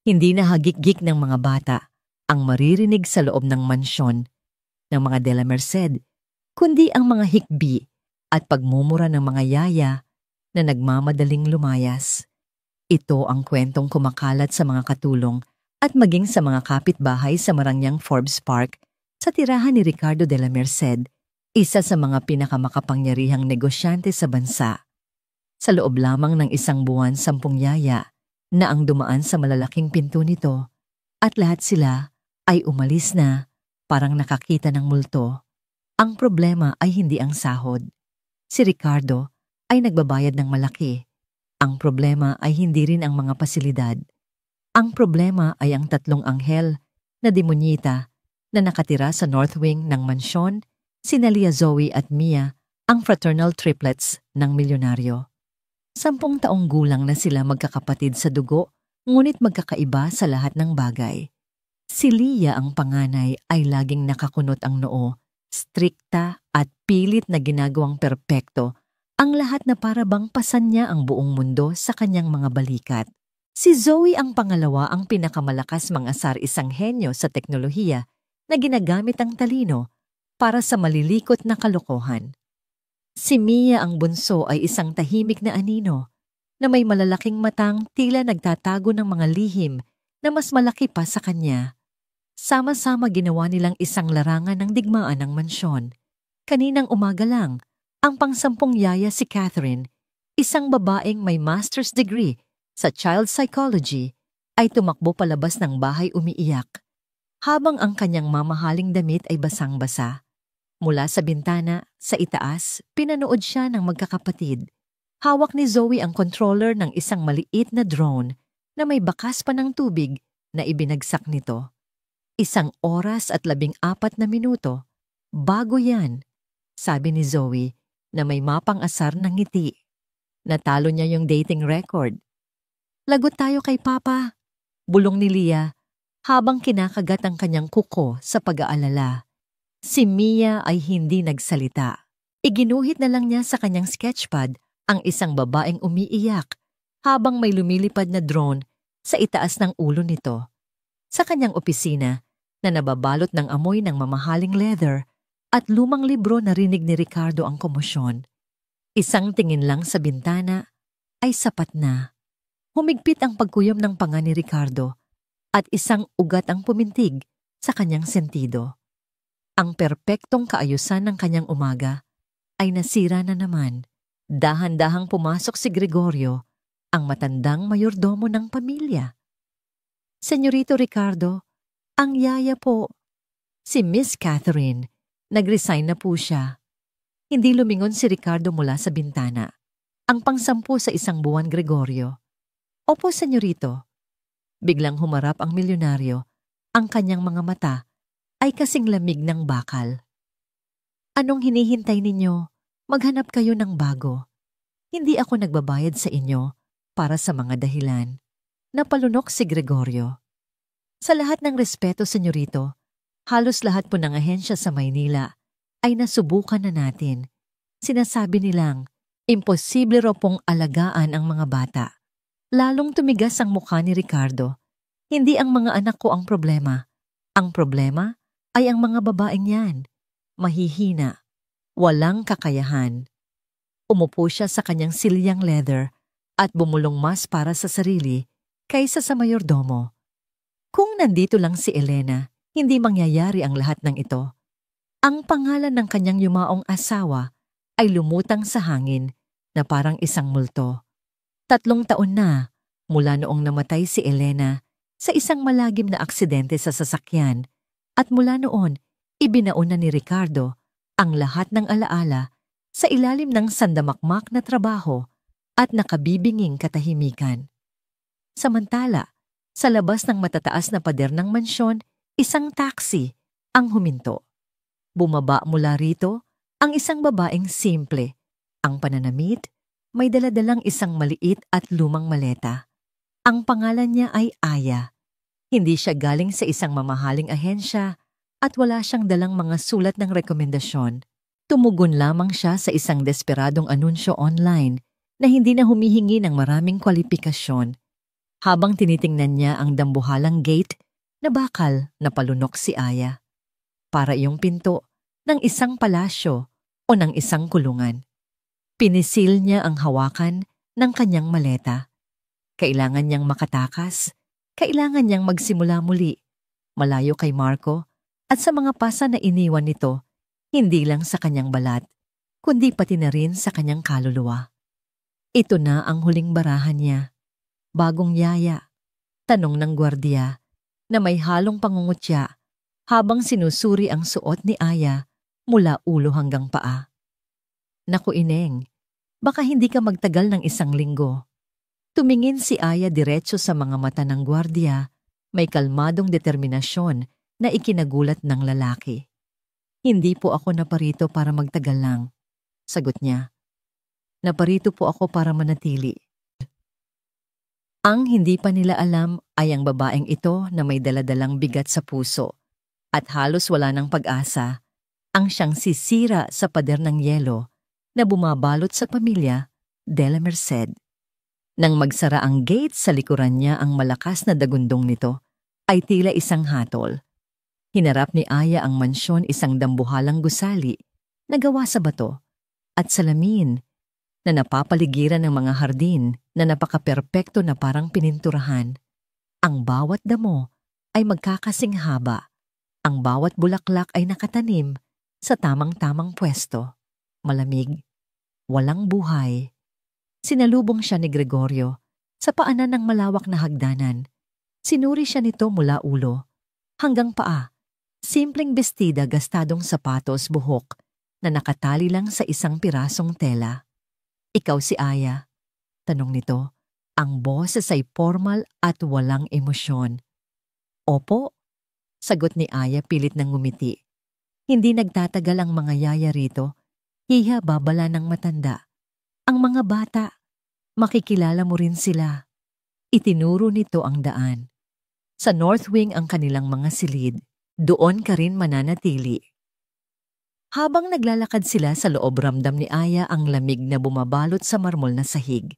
Hindi na hagik-gik ng mga bata ang maririnig sa loob ng mansyon ng mga De La Merced, kundi ang mga hikbi at pagmumura ng mga yaya na nagmamadaling lumayas. Ito ang kwentong kumakalat sa mga katulong at maging sa mga kapitbahay sa Marangyang Forbes Park sa tirahan ni Ricardo De La Merced, isa sa mga pinakamakapangyarihang negosyante sa bansa. Sa loob lamang ng isang buwan, 10 yaya na ang dumaan sa malalaking pinto nito at lahat sila ay umalis na parang nakakita ng multo. Ang problema ay hindi ang sahod. Si Ricardo ay nagbabayad ng malaki. Ang problema ay hindi rin ang mga pasilidad. Ang problema ay ang 3 anghel na demonyita na nakatira sa North Wing ng mansyon, sina Lia Zoe at Mia, ang fraternal triplets ng milyonaryo. 10 taong gulang na sila magkakapatid sa dugo, ngunit magkakaiba sa lahat ng bagay. Si Lia ang panganay ay laging nakakunot ang noo, strikta at pilit na ginagawang perpekto, ang lahat na para bang pasan niya ang buong mundo sa kanyang mga balikat. Si Zoe ang pangalawa, ang pinakamalakas mangasar, isang henyo sa teknolohiya na ginagamit ang talino para sa malilikot na kalokohan. Si Mia ang bunso ay isang tahimik na anino na may malalaking matang tila nagtatago ng mga lihim na mas malaki pa sa kanya. Sama-sama ginawa nilang isang larangan ng digmaan ng mansyon. Kaninang umaga lang, ang pang-10 yaya si Catherine, isang babaeng may master's degree sa child psychology, ay tumakbo palabas ng bahay umiiyak, habang ang kanyang mamahaling damit ay basang-basa. Mula sa bintana, sa itaas, pinanood siya ng magkakapatid. Hawak ni Zoe ang controller ng isang maliit na drone na may bakas pa ng tubig na ibinagsak nito. 1 oras at 14 na minuto. Bago yan, sabi ni Zoe na may mapang-asar ng ngiti. Natalo niya yung dating record. Lagot tayo kay Papa, bulong ni Lia habang kinakagat ang kanyang kuko sa pag-aalala. Si Mia ay hindi nagsalita. Iginuhit na lang niya sa kanyang sketchpad ang isang babaeng umiiyak habang may lumilipad na drone sa itaas ng ulo nito. Sa kanyang opisina na nababalot ng amoy ng mamahaling leather at lumang libro, narinig ni Ricardo ang komosyon. Isang tingin lang sa bintana ay sapat na. Humigpit ang pagkuyom ng panga ni Ricardo at isang ugat ang pumintig sa kanyang sentido. Ang perpektong kaayusan ng kanyang umaga ay nasira na naman. Dahan-dahang pumasok si Gregorio, ang matandang mayordomo ng pamilya. Senyorito Ricardo, ang yaya po. Si Miss Catherine, nag-resign na po siya. Hindi lumingon si Ricardo mula sa bintana. Ang pang-10 sa isang buwan, Gregorio. Opo, senyorito. Biglang humarap ang milyonaryo. Ang kanyang mga mata ay kasing lamig ng bakal. Anong hinihintay ninyo? Maghanap kayo ng bago. Hindi ako nagbabayad sa inyo para sa mga dahilan. Napalunok si Gregorio. Sa lahat ng respeto, senyorito, halos lahat po ng ahensya sa Maynila ay nasubukan na natin. Sinasabi nilang, imposible raw pong alagaan ang mga bata. Lalong tumigas ang mukha ni Ricardo. Hindi ang mga anak ko ang problema. Ang problema ay ang mga babaeng yan. Mahihina. Walang kakayahan. Umupo siya sa kanyang silyang leather at bumulong mas para sa sarili kaysa sa mayordomo. Kung nandito lang si Elena, hindi mangyayari ang lahat ng ito. Ang pangalan ng kanyang yumaong asawa ay lumutang sa hangin na parang isang multo. 3 taon na mula noong namatay si Elena sa isang malagim na aksidente sa sasakyan, at mula noon ibinaon na ni Ricardo ang lahat ng alaala sa ilalim ng sandamakmak na trabaho at nakabibinging katahimikan. Samantala, sa labas ng matataas na pader ng mansyon, isang taxi ang huminto. Bumaba mula rito ang isang babaeng simple. Ang pananamit, may daladalang isang maliit at lumang maleta. Ang pangalan niya ay Aya. Hindi siya galing sa isang mamahaling ahensya at wala siyang dalang mga sulat ng rekomendasyon. Tumugon lamang siya sa isang desperadong anunsyo online na hindi na humihingi ng maraming kwalifikasyon. Habang tinitingnan niya ang dambuhalang gate na bakal na palunok si Aya. Para iyong pinto ng isang palasyo o ng isang kulungan. Pinisil niya ang hawakan ng kanyang maleta. Kailangan niyang makatakas, kailangan niyang magsimula muli, malayo kay Marco at sa mga pasa na iniwan nito, hindi lang sa kanyang balat, kundi pati na rin sa kanyang kaluluwa. Ito na ang huling barahan niya. Bagong yaya, tanong ng gwardiya na may halong pangungutya habang sinusuri ang suot ni Aya mula ulo hanggang paa. Naku Ineng, baka hindi ka magtagal ng 1 linggo. Tumingin si Aya diretso sa mga mata ng gwardiya, may kalmadong determinasyon na ikinagulat ng lalaki. Hindi po ako naparito para magtagal lang, sagot niya. Naparito po ako para manatili. Ang hindi pa nila alam ay ang babaeng ito na may daladalang bigat sa puso at halos wala ng pag-asa, ang siyang sisira sa pader ng yelo na bumabalot sa pamilya Dela Merced. Nang magsara ang gate sa likuran niya ang malakas na dagundong nito, ay tila isang hatol. Hinarap ni Aya ang mansyon isang dambuhalang gusali na gawa sa bato at salamin na napapaligiran ng mga hardin na napaka-perpekto na parang pininturahan. Ang bawat damo ay magkakasing haba. Ang bawat bulaklak ay nakatanim sa tamang-tamang pwesto. Malamig, walang buhay. Sinalubong siya ni Gregorio sa paanan ng malawak na hagdanan. Sinuri siya nito mula ulo hanggang paa. Simpleng bestida gastadong sapatos buhok na nakatali lang sa isang pirasong tela. Ikaw si Aya? Tanong nito. Ang boses ay formal at walang emosyon. Opo, sagot ni Aya pilit ng ngumiti. Hindi nagtatagal ang mga yaya rito. Hiya babala ng matanda. Ang mga bata, makikilala mo rin sila. Itinuro nito ang daan. Sa North Wing ang kanilang mga silid. Doon ka rin mananatili. Habang naglalakad sila sa loob, ramdam ni Aya ang lamig na bumabalot sa marmol na sahig.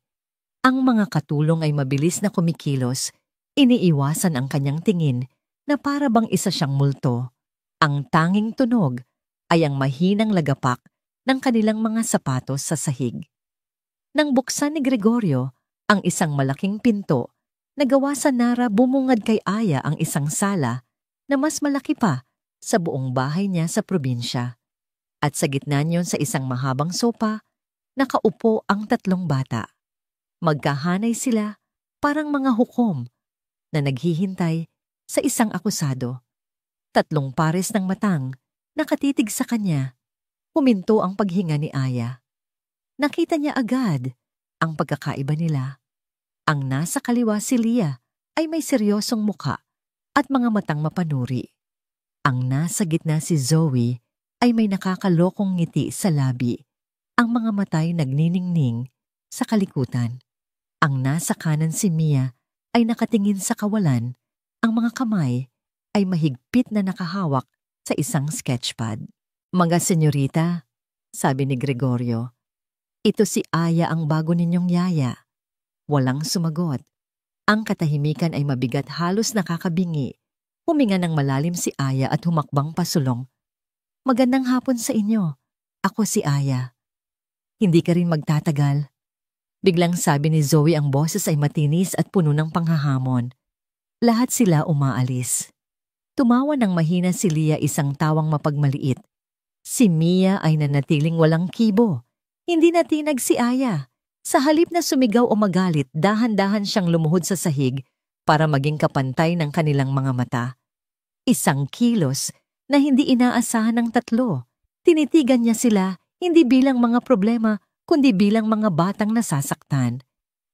Ang mga katulong ay mabilis na kumikilos, iniiwasan ang kanyang tingin na para bang isa siyang multo. Ang tanging tunog ay ang mahinang lagapak ng kanilang mga sapatos sa sahig. Nang buksan ni Gregorio ang isang malaking pinto, nagawa sa Nara bumungad kay Aya ang isang sala na mas malaki pa sa buong bahay niya sa probinsya. At sa gitna niyon sa isang mahabang sopa, nakaupo ang 3 bata. Magkahanay sila parang mga hukom na naghihintay sa isang akusado. 3 pares ng matang nakatitig sa kanya. Huminto ang paghinga ni Aya. Nakita niya agad ang pagkakaiba nila. Ang nasa kaliwa si Lia ay may seryosong muka at mga matang mapanuri. Ang nasa gitna si Zoe ay may nakakalokong ngiti sa labi. Ang mga matay nagniningning sa kalikutan. Ang nasa kanan si Mia ay nakatingin sa kawalan. Ang mga kamay ay mahigpit na nakahawak sa isang sketchpad. Mga senyorita, sabi ni Gregorio, ito si Aya ang bago ninyong yaya. Walang sumagot. Ang katahimikan ay mabigat, halos nakakabingi. Huminga ng malalim si Aya at humakbang pasulong. Magandang hapon sa inyo. Ako si Aya. Hindi ka rin magtatagal. Biglang sabi ni Zoe, ang boses ay matinis at puno ng panghahamon. Lahat sila umaalis. Tumawa ng mahina si Lia, isang tawang mapagmaliit. Si Mia ay nanatiling walang kibo. Hindi natinag si Aya. Sa halip na sumigaw o magalit, dahan-dahan siyang lumuhod sa sahig para maging kapantay ng kanilang mga mata. Isang kilos na hindi inaasahan ng 3. Tinitigan niya sila hindi bilang mga problema, kundi bilang mga batang nasasaktan.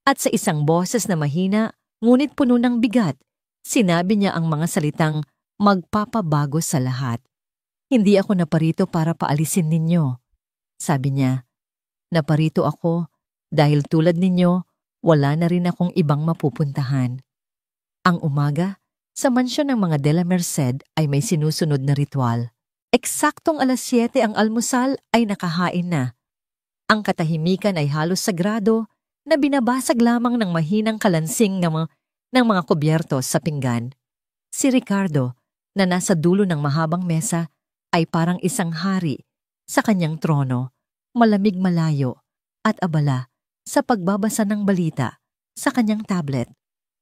At sa isang boses na mahina, ngunit puno ng bigat, sinabi niya ang mga salitang magpapabago sa lahat. Hindi ako naparito para paalisin ninyo. Sabi niya, naparito ako dahil tulad ninyo, wala na rin akong ibang mapupuntahan. Ang umaga, sa mansyon ng mga Dela Merced ay may sinusunod na ritual. Eksaktong 7:00 ang almusal ay nakahain na. Ang katahimikan ay halos sagrado na binabasag lamang ng mahinang kalansing ng ng mga kubyertos sa pinggan. Si Ricardo, na nasa dulo ng mahabang mesa, ay parang isang hari sa kanyang trono, malamig malayo at abala sa pagbabasa ng balita sa kanyang tablet.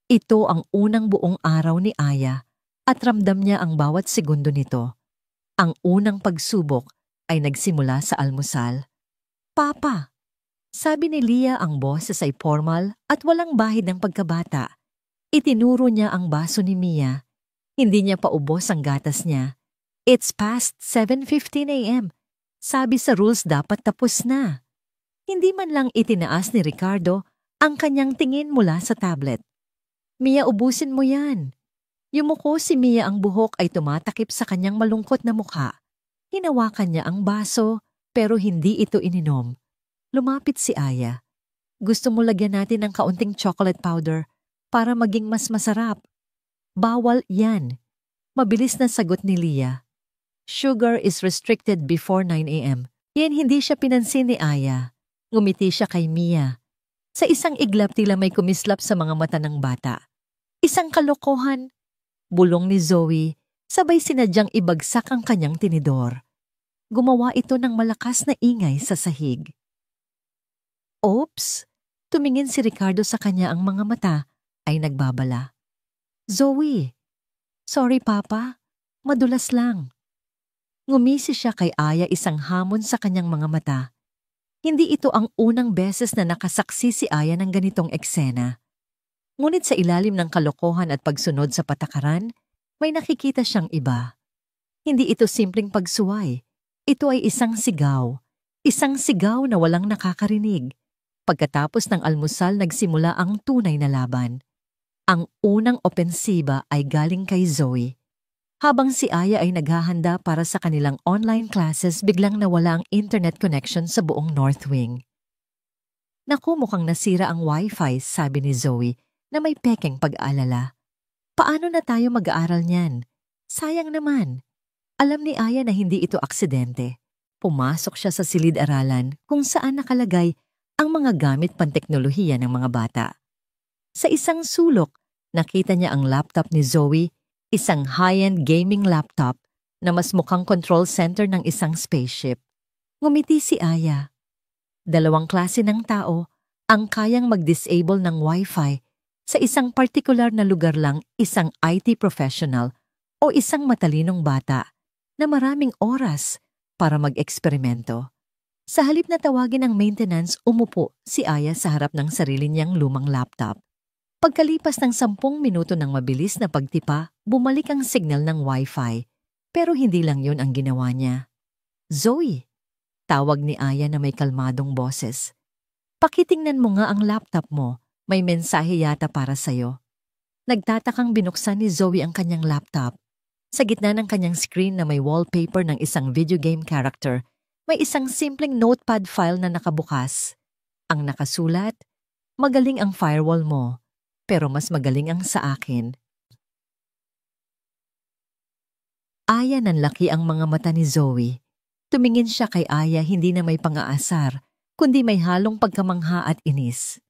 Ito ang unang buong araw ni Aya at ramdam niya ang bawat segundo nito. Ang unang pagsubok ay nagsimula sa almusal. "Papa," sabi ni Leah, ang boses ay formal at walang bahid ng pagkabata. Itinuro niya ang baso ni Mia. Hindi niya paubos ang gatas niya. "It's past 7:15 a.m. Sabi sa rules dapat tapos na." Hindi man lang itinaas ni Ricardo ang kanyang tingin mula sa tablet. "Mia, ubusin mo yan." Yumuko si Mia, ang buhok ay tumatakip sa kanyang malungkot na mukha. Hinawakan niya ang baso pero hindi ito ininom. Lumapit si Aya. "Gusto mo lagyan natin ng kaunting chocolate powder para maging mas masarap?" "Bawal yan." Mabilis na sagot ni Leah. "Sugar is restricted before 9 a.m. Yan hindi siya pinansin ni Aya. Ngumiti siya kay Mia. Sa isang iglap tila may kumislap sa mga mata ng bata. "Isang kalokohan," bulong ni Zoe, sabay sinadyang ibagsak ang kanyang tinidor. Gumawa ito ng malakas na ingay sa sahig. "Oops!" Tumingin si Ricardo sa kanya, ang mga mata ay nagbabala. "Zoe, sorry papa, madulas lang." Ngumisi siya kay Aya, isang hamon sa kanyang mga mata. Hindi ito ang unang beses na nakasaksi si Aya ng ganitong eksena. Ngunit sa ilalim ng kalokohan at pagsunod sa patakaran, may nakikita siyang iba. Hindi ito simpleng pagsuway. Ito ay isang sigaw. Isang sigaw na walang nakakarinig. Pagkatapos ng almusal, nagsimula ang tunay na laban. Ang unang opensiba ay galing kay Zoe. Habang si Aya ay naghahanda para sa kanilang online classes, biglang nawala ang internet connection sa buong North Wing. "Naku, mukhang nasira ang wifi," sabi ni Zoe na may pekeng pag-aalala. "Paano na tayo mag-aaral niyan? Sayang naman." Alam ni Aya na hindi ito aksidente. Pumasok siya sa silid-aralan kung saan nakalagay ang mga gamit panteknolohiya ng mga bata. Sa isang sulok, nakita niya ang laptop ni Zoe, isang high-end gaming laptop na mas mukhang control center ng isang spaceship. Ngumiti si Aya. Dalawang klase ng tao ang kayang mag-disable ng wifi sa isang partikular na lugar lang, isang IT professional o isang matalinong bata na maraming oras para mag-eksperimento. Sa halip na tawagin ang maintenance, umupo si Aya sa harap ng sarili niyang lumang laptop. Pagkalipas ng 10 minuto ng mabilis na pagtipa, bumalik ang signal ng wifi. Pero hindi lang yun ang ginawa niya. "Zoe," tawag ni Aya na may kalmadong boses. "Pakitingnan mo nga ang laptop mo. May mensahe yata para sa'yo." Nagtatakang binuksan ni Zoe ang kanyang laptop. Sa gitna ng kanyang screen na may wallpaper ng isang video game character, may isang simpleng notepad file na nakabukas. Ang nakasulat, "Magaling ang firewall mo, pero mas magaling ang sa akin." Aya, nanlaki ang mga mata ni Zoe. Tumingin siya kay Aya, hindi na may pang-aasar, kundi may halong pagkamangha at inis.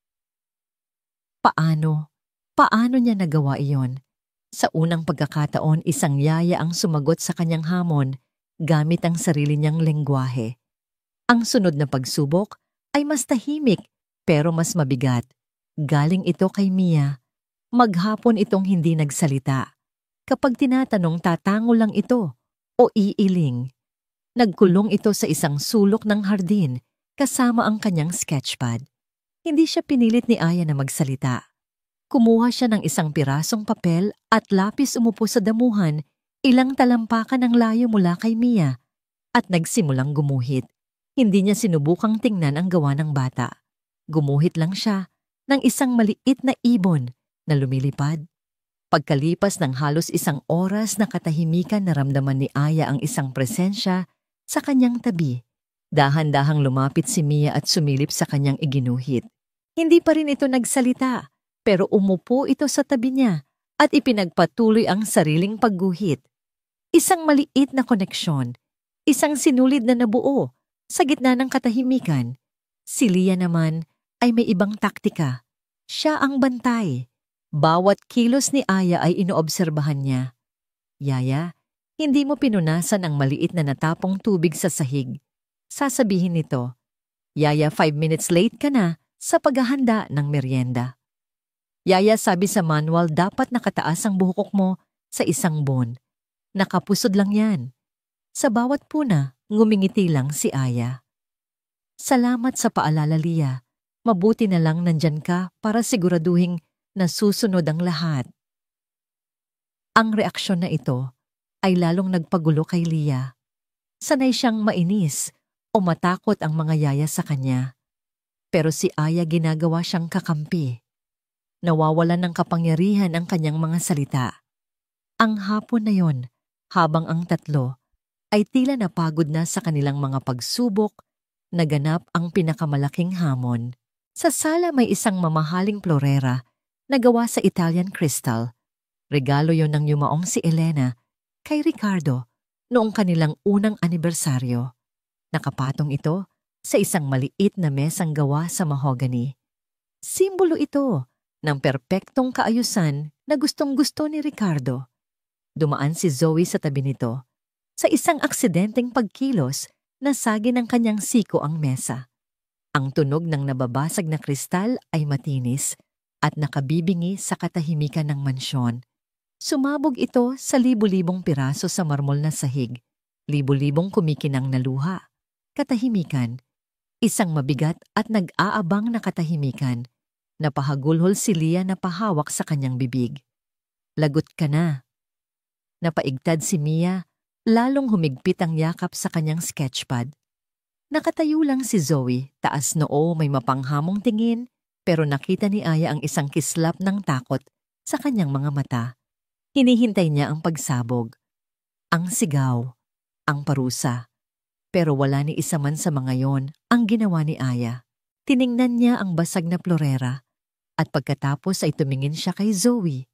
Paano? Paano niya nagawa iyon? Sa unang pagkakataon, isang yaya ang sumagot sa kanyang hamon gamit ang sarili niyang lengguwahe. Ang sunod na pagsubok ay mas tahimik pero mas mabigat. Galing ito kay Mia. Maghapon itong hindi nagsalita. Kapag tinatanong, tatango lang ito o iiling. Nagkulong ito sa isang sulok ng hardin kasama ang kanyang sketchpad. Hindi siya pinilit ni Aya na magsalita. Kumuha siya ng isang pirasong papel at lapis, umupo sa damuhan, ilang talampakan ang layo mula kay Mia, at nagsimulang gumuhit. Hindi niya sinubukang tingnan ang gawa ng bata. Gumuhit lang siya ng isang maliit na ibon na lumilipad. Pagkalipas ng halos isang oras na katahimikan, naramdaman ni Aya ang isang presensya sa kanyang tabi. Dahan-dahang lumapit si Mia at sumilip sa kanyang iginuhit. Hindi pa rin ito nagsalita, pero umupo ito sa tabi niya at ipinagpatuloy ang sariling pagguhit. Isang maliit na koneksyon, isang sinulid na nabuo sa gitna ng katahimikan. Si Leah naman ay may ibang taktika. Siya ang bantay. Bawat kilos ni Aya ay inoobserbahan niya. Yaya, hindi mo pinunasan ang maliit na natapong tubig sa sahig. Sasabihin nito, Yaya, 5 minutes late ka na sa paghahanda ng merienda. Yaya, sabi sa manual dapat nakataas ang buhok mo sa isang bon. Nakapusod lang yan. Sa bawat puna, ngumingiti lang si Aya. Salamat sa paalala, Lia. Mabuti na lang nandyan ka para siguraduhing nasusunod ang lahat. Ang reaksyon na ito ay lalong nagpagulo kay Lia. Sanay siyang mainis o matakot ang mga yaya sa kanya. Pero si Aya ginagawa siyang kakampi. Nawawalan ng kapangyarihan ang kanyang mga salita. Ang hapon na yon, habang ang tatlo ay tila napagod na sa kanilang mga pagsubok, naganap ang pinakamalaking hamon. Sa sala may isang mamahaling florera na gawa sa Italian crystal. Regalo yon ng yumaong si Elena kay Ricardo noong kanilang unang anibersaryo. Nakapatong ito sa isang maliit na mesang gawa sa mahogany. Simbolo ito ng perpektong kaayusan na gustong-gusto ni Ricardo. Dumaan si Zoe sa tabi nito. Sa isang aksidenteng pagkilos, nasagi ng kanyang siko ang mesa. Ang tunog ng nababasag na kristal ay matinis at nakabibingi sa katahimikan ng mansyon. Sumabog ito sa libu-libong piraso sa marmol na sahig, libu-libong kumikinang na luha. Katahimikan, isang mabigat at nag-aabang na katahimikan. Napahagulhol si Lia na pahawak sa kanyang bibig. Lagot ka na. Napaigtad si Mia, lalong humigpit ang yakap sa kanyang sketchpad. Nakatayo lang si Zoe, taas noo, may mapanghamong tingin, pero nakita ni Aya ang isang kislap ng takot sa kanyang mga mata. Hinihintay niya ang pagsabog, ang sigaw, ang parusa. Pero wala ni isa man sa mga yon ang ginawa ni Aya. Tiningnan niya ang basag na florera at pagkatapos ay tumingin siya kay Zoe.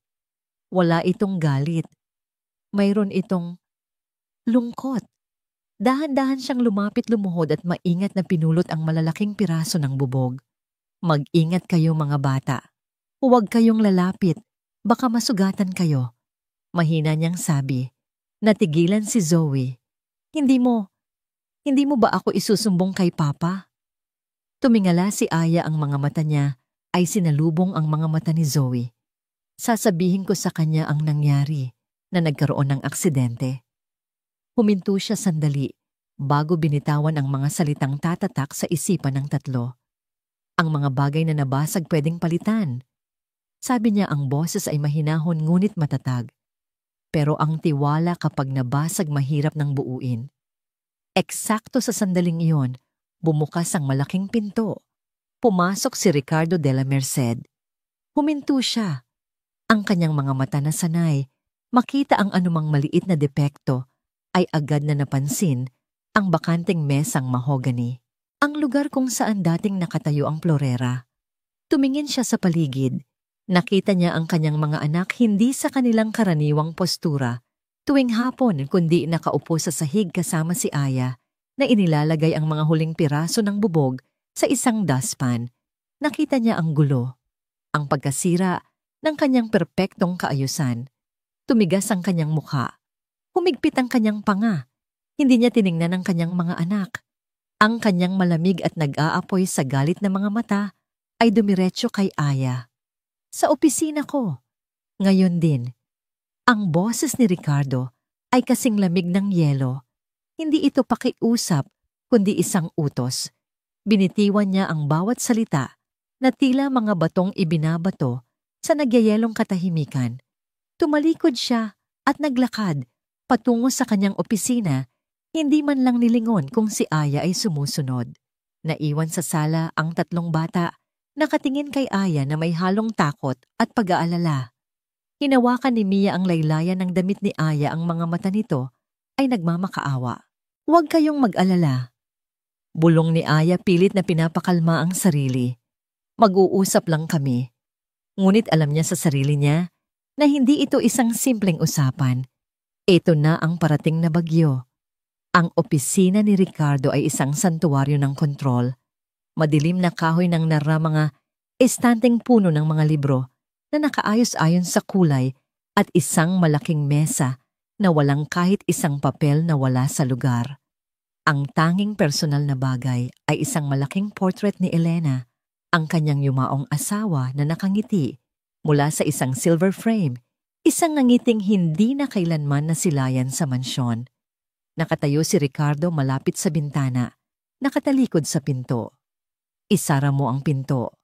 Wala itong galit. Mayroon itong lungkot. Dahan-dahan siyang lumapit-lumuhod at maingat na pinulot ang malalaking piraso ng bubog. Mag-ingat kayo mga bata. Huwag kayong lalapit. Baka masugatan kayo. Mahina niyang sabi. Natigilan si Zoe. Hindi mo ba ako isusumbong kay Papa? Tumingala si Aya, ang mga mata niya ay sinalubong ang mga mata ni Zoe. Sasabihin ko sa kanya ang nangyari na nagkaroon ng aksidente. Huminto siya sandali bago binitawan ang mga salitang tatatak sa isipan ng tatlo. Ang mga bagay na nabasag pwedeng palitan. Sabi niya ang boses ay mahinahon ngunit matatag. Pero ang tiwala kapag nabasag mahirap ng buuin. Eksakto sa sandaling iyon, bumukas ang malaking pinto. Pumasok si Ricardo de la Merced. Huminto siya. Ang kanyang mga mata na sanay, makita ang anumang maliit na depekto, ay agad na napansin ang bakanteng mesang mahogany. Ang lugar kung saan dating nakatayo ang florera. Tumingin siya sa paligid. Nakita niya ang kanyang mga anak hindi sa kanilang karaniwang postura. Tuwing hapon kundi nakaupo sa sahig kasama si Aya na inilalagay ang mga huling piraso ng bubog sa isang dustpan. Nakita niya ang gulo, ang pagkasira ng kanyang perpektong kaayusan. Tumigas ang kanyang mukha. Humigpit ang kanyang panga. Hindi niya tiningnan ang kanyang mga anak. Ang kanyang malamig at nag-aapoy sa galit na mga mata ay dumiretso kay Aya. Sa opisina ko. Ngayon din. Ang boses ni Ricardo ay kasing lamig ng yelo. Hindi ito pakiusap, kundi isang utos. Binitiwan niya ang bawat salita na tila mga batong ibinabato sa nagyayelong katahimikan. Tumalikod siya at naglakad patungo sa kanyang opisina, hindi man lang nilingon kung si Aya ay sumusunod. Naiwan sa sala ang tatlong bata, nakatingin kay Aya na may halong takot at pag-aalala. Hinawakan ni Mia ang laylayan ng damit ni Aya, ang mga mata nito ay nagmamakaawa. Huwag kayong mag-alala. Bulong ni Aya, pilit na pinapakalma ang sarili. Mag-uusap lang kami. Ngunit alam niya sa sarili niya na hindi ito isang simpleng usapan. Ito na ang parating na bagyo. Ang opisina ni Ricardo ay isang santuwaryo ng kontrol. Madilim na kahoy ng mga estanteng puno ng mga libro na nakaayos-ayon sa kulay at isang malaking mesa na walang kahit isang papel na wala sa lugar. Ang tanging personal na bagay ay isang malaking portrait ni Elena, ang kanyang yumaong asawa na nakangiti mula sa isang silver frame, isang ngangiting hindi na kailanman nasilayan sa mansyon. Nakatayo si Ricardo malapit sa bintana, nakatalikod sa pinto. Isara mo ang pinto.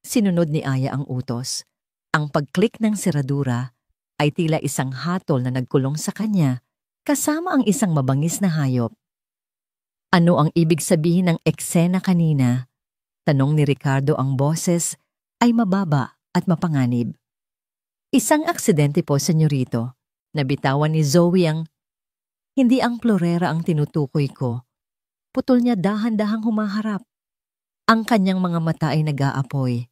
Sinunod ni Aya ang utos. Ang pag-click ng seradura ay tila isang hatol na nagkulong sa kanya, kasama ang isang mabangis na hayop. Ano ang ibig sabihin ng eksena kanina? Tanong ni Ricardo, ang boses ay mababa at mapanganib. Isang aksidente po, senyorito. Nabitawan ni Zoe ang... Hindi ang plorera ang tinutukoy ko. Putol niya dahan-dahang humaharap. Ang kanyang mga mata ay nag-aapoy.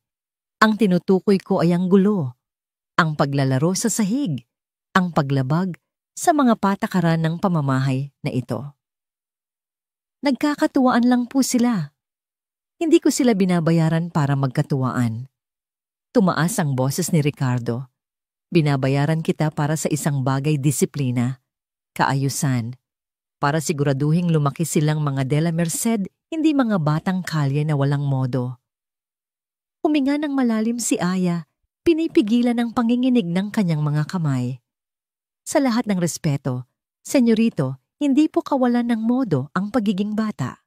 Ang tinutukoy ko ay ang gulo, ang paglalaro sa sahig, ang paglabag sa mga patakaran ng pamamahay na ito. Nagkakatuwaan lang po sila. Hindi ko sila binabayaran para magkatuwaan. Tumaas ang boses ni Ricardo. Binabayaran kita para sa isang bagay: disiplina, kaayusan, para siguraduhing lumaki silang mga de la Merced, hindi mga batang kalye na walang modo. Huminga ng malalim si Aya, pinipigilan ang panginginig ng kanyang mga kamay. Sa lahat ng respeto, senyorito, hindi po kawalan ng modo ang pagiging bata.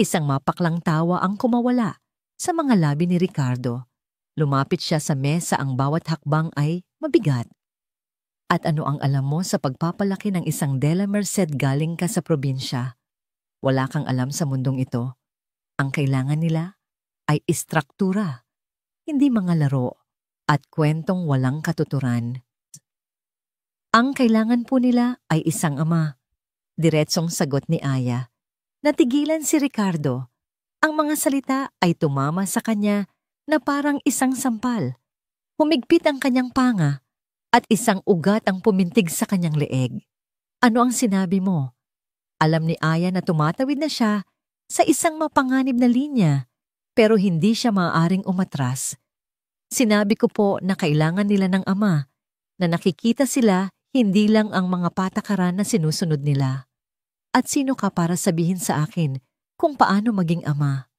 Isang mapaklang tawa ang kumawala sa mga labi ni Ricardo. Lumapit siya sa mesa, ang bawat hakbang ay mabigat. At ano ang alam mo sa pagpapalaki ng isang de la Merced? Galing ka sa probinsya. Wala kang alam sa mundong ito. Ang kailangan nila ay istruktura, hindi mga laro at kwentong walang katuturan. Ang kailangan po nila ay isang ama. Diretsong sagot ni Aya. Natigilan si Ricardo. Ang mga salita ay tumama sa kanya na parang isang sampal. Humigpit ang kanyang panga at isang ugat ang pumintig sa kanyang leeg. Ano ang sinabi mo? Alam ni Aya na tumatawid na siya sa isang mapanganib na linya, pero hindi siya maaaring umatras. Sinabi ko po na kailangan nila ng ama, na nakikita sila hindi lang ang mga patakaran na sinusunod nila. At sino ka para sabihin sa akin kung paano maging ama?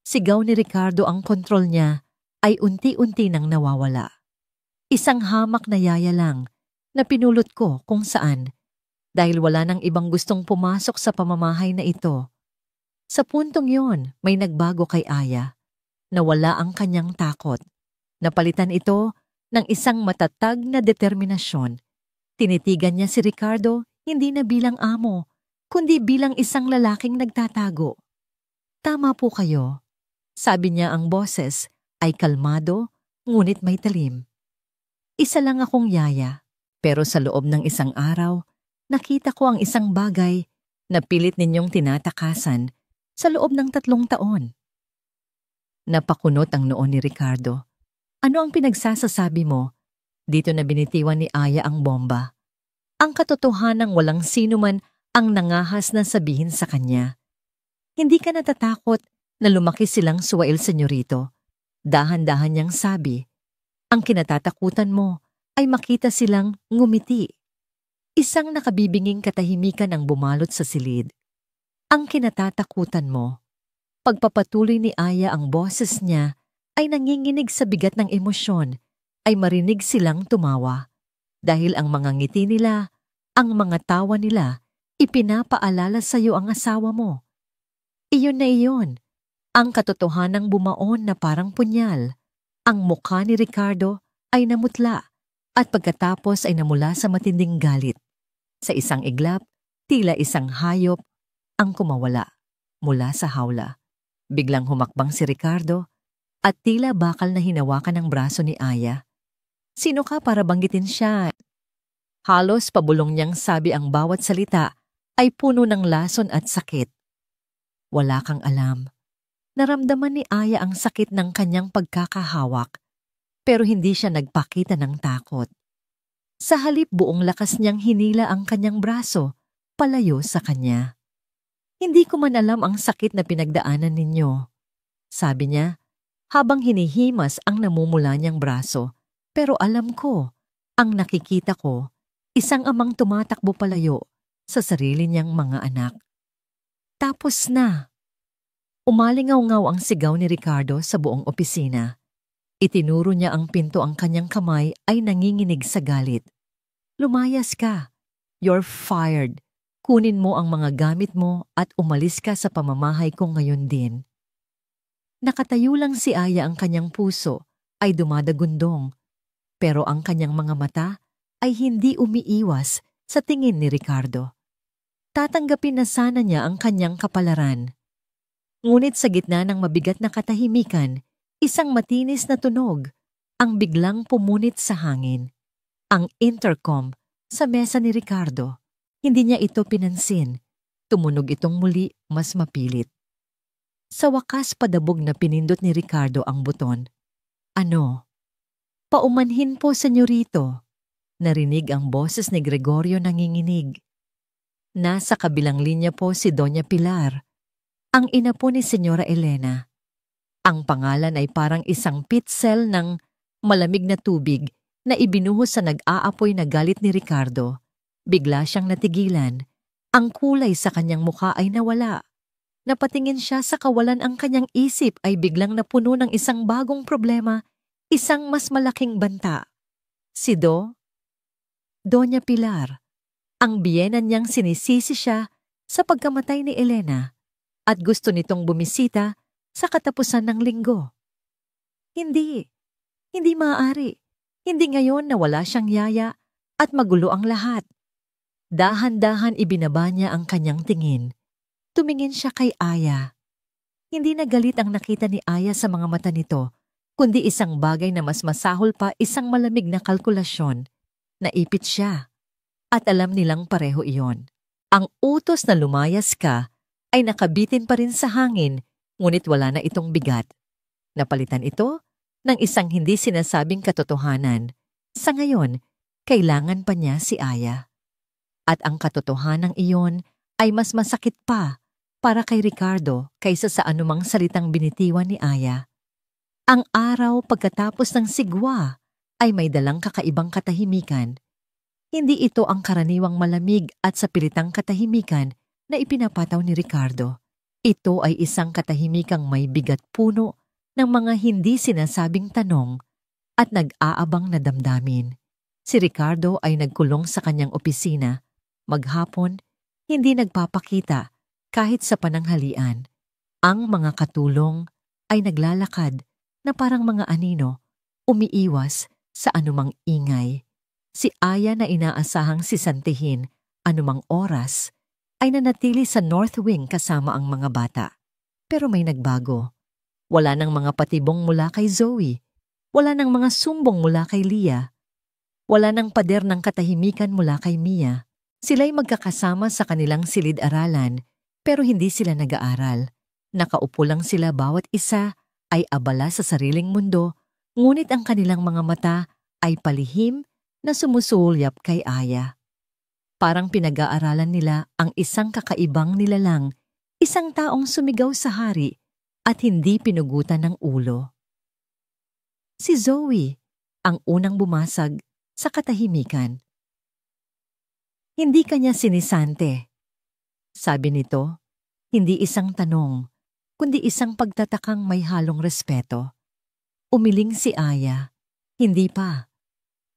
Sigaw ni Ricardo, ang kontrol niya ay unti-unti nang nawawala. Isang hamak na yaya lang na pinulot ko kung saan, dahil wala nang ibang gustong pumasok sa pamamahay na ito. Sa puntong yon, may nagbago kay Aya. Nawala ang kanyang takot. Napalitan ito ng isang matatag na determinasyon. Tinitigan niya si Ricardo hindi na bilang amo, kundi bilang isang lalaking nagtatago. Tama po kayo. Sabi niya, ang boses ay kalmado, ngunit may talim. Isa lang akong yaya, pero sa loob ng isang araw, nakita ko ang isang bagay na pilit ninyong tinatakasan sa loob ng 3 taon. Napakunot ang noo ni Ricardo. Ano ang pinagsasasabi mo? Dito na binitiwan ni Aya ang bomba. Ang katotohanang walang sino man ang nangahas na sabihin sa kanya. Hindi ka natatakot na lumaki silang suwail, senyorito. Dahan-dahan niyang sabi. Ang kinatatakutan mo ay makita silang ngumiti. Isang nakabibinging katahimikan ang bumalot sa silid. Ang kinatatakutan mo. Pagpapatuloy ni Aya, ang boses niya ay nanginginig sa bigat ng emosyon, ay marinig silang tumawa. Dahil ang mga ngiti nila, ang mga tawa nila, ipinapaalala sa iyo ang asawa mo. Iyon na iyon, ang katotohanang bumaon na parang punyal. Ang mukha ni Ricardo ay namutla at pagkatapos ay namula sa matinding galit. Sa isang iglap, tila isang hayop ang kumawala mula sa hawla. Biglang humakbang si Ricardo at tila bakal na hinawakan ng braso ni Aya. Sino ka para banggitin siya? Halos pabulong niyang sabi, ang bawat salita ay puno ng lason at sakit. Wala kang alam. Naramdaman ni Aya ang sakit ng kanyang pagkakahawak, pero hindi siya nagpakita ng takot. Sa halip, buong lakas niyang hinila ang kanyang braso, palayo sa kanya. Hindi ko man alam ang sakit na pinagdaanan ninyo. Sabi niya, habang hinihimas ang namumula niyang braso. Pero alam ko, ang nakikita ko, isang amang tumatakbo palayo sa sarili niyang mga anak. Tapos na. Umalingaw-ngaw ang sigaw ni Ricardo sa buong opisina. Itinuro niya ang pinto, ang kanyang kamay ay nanginginig sa galit. Lumayas ka. You're fired. Kunin mo ang mga gamit mo at umalis ka sa pamamahay ko ngayon din. Nakatayo lang si Aya, ang kanyang puso ay dumadagundong, pero ang kanyang mga mata ay hindi umiiwas sa tingin ni Ricardo. Tatanggapin na sana niya ang kanyang kapalaran. Ngunit sa gitna ng mabigat na katahimikan, isang matinis na tunog ang biglang pumunit sa hangin. Ang intercom sa mesa ni Ricardo. Hindi niya ito pinansin. Tumunog itong muli, mas mapilit. Sa wakas, padabog na pinindot ni Ricardo ang buton. Ano? Paumanhin po, senyorito. Narinig ang boses ni Gregorio nanginginig. Nasa kabilang linya po si Doña Pilar, ang ina po ni Senyora Elena. Ang pangalan ay parang isang pitsel ng malamig na tubig na ibinuhos sa nag-aapoy na galit ni Ricardo. Bigla siyang natigilan. Ang kulay sa kanyang mukha ay nawala. Napatingin siya sa kawalan, ang kanyang isip ay biglang napuno ng isang bagong problema, isang mas malaking banta. Si Doña Pilar. Ang biyenan niyang sinisisi siya sa pagkamatay ni Elena at gusto nitong bumisita sa katapusan ng linggo. Hindi maaari. Hindi ngayon na wala siyang yaya at magulo ang lahat. Dahan-dahan ibinaba niya ang kanyang tingin. Tumingin siya kay Aya. Hindi na galit ang nakita ni Aya sa mga mata nito, kundi isang bagay na mas masahol pa, isang malamig na kalkulasyon. Naipit siya. At alam nilang pareho iyon. Ang utos na lumayas ka ay nakabitin pa rin sa hangin, ngunit wala na itong bigat. Napalitan ito ng isang hindi sinasabing katotohanan. Sa ngayon, kailangan pa niya si Aya. At ang katotohanan iyon ay mas masakit pa para kay Ricardo kaysa sa anumang salitang binitiwan ni Aya. Ang araw pagkatapos ng sigwa ay may dalang kakaibang katahimikan. Hindi ito ang karaniwang malamig at sapilitang katahimikan na ipinapataw ni Ricardo. Ito ay isang katahimikang may bigat, puno ng mga hindi sinasabing tanong at nag-aabang na damdamin. Si Ricardo ay nagkulong sa kanyang opisina. Maghapon, hindi nagpapakita kahit sa pananghalian. Ang mga katulong ay naglalakad na parang mga anino, umiiwas sa anumang ingay. Si Aya na inaasahang sisantihin anumang oras ay nanatili sa North Wing kasama ang mga bata. Pero may nagbago. Wala nang mga patibong mula kay Zoe. Wala nang mga sumbong mula kay Leah. Wala nang pader ng katahimikan mula kay Mia. Sila'y magkakasama sa kanilang silid-aralan, pero hindi sila nag-aaral. Nakaupo lang sila, bawat isa ay abala sa sariling mundo, ngunit ang kanilang mga mata ay palihim na sumusulyap kay Aya. Parang pinag-aaralan nila ang isang kakaibang nilalang, isang taong sumigaw sa hari at hindi pinugutan ng ulo. Si Zoe, ang unang bumasag sa katahimikan. Hindi kanya sinisante. Sabi nito, hindi isang tanong, kundi isang pagtatakang may halong respeto. Umiling si Aya. Hindi pa.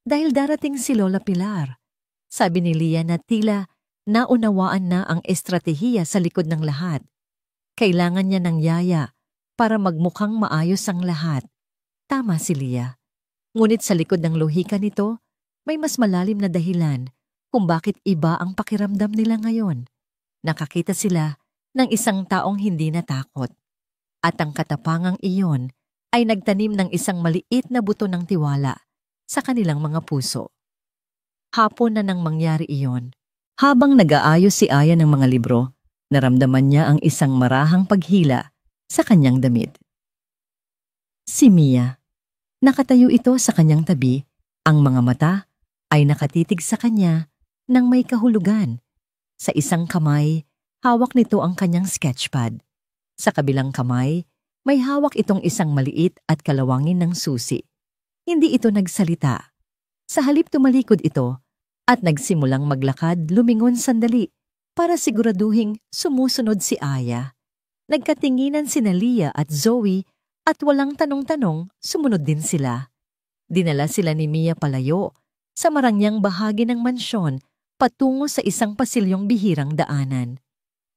Dahil darating si Lola Pilar. Sabi ni Leah na tila naunawaan na ang estratehiya sa likod ng lahat. Kailangan niya ng yaya para magmukhang maayos ang lahat. Tama si Leah. Ngunit sa likod ng lohika nito, may mas malalim na dahilan kung bakit iba ang pakiramdam nila ngayon. Nakakita sila ng isang taong hindi natakot. At ang katapangang iyon ay nagtanim ng isang maliit na buto ng tiwala sa kanilang mga puso. Hapon na nang mangyari iyon. Habang nag-aayos si Aya ng mga libro, naramdaman niya ang isang marahang paghila sa kanyang damit. Si Mia. Nakatayo ito sa kanyang tabi, ang mga mata ay nakatitig sa kanya nang may kahulugan. Sa isang kamay, hawak nito ang kanyang sketchpad. Sa kabilang kamay, May hawak itong isang maliit at kalawangin ng susi. Hindi ito nagsalita. Sa halip tumalikod ito at nagsimulang maglakad lumingon sandali para siguraduhing sumusunod si Aya. Nagkatinginan sina Leah at Zoe at walang tanong-tanong sumunod din sila. Dinala sila ni Mia palayo sa marangyang bahagi ng mansyon patungo sa isang pasilyong bihirang daanan.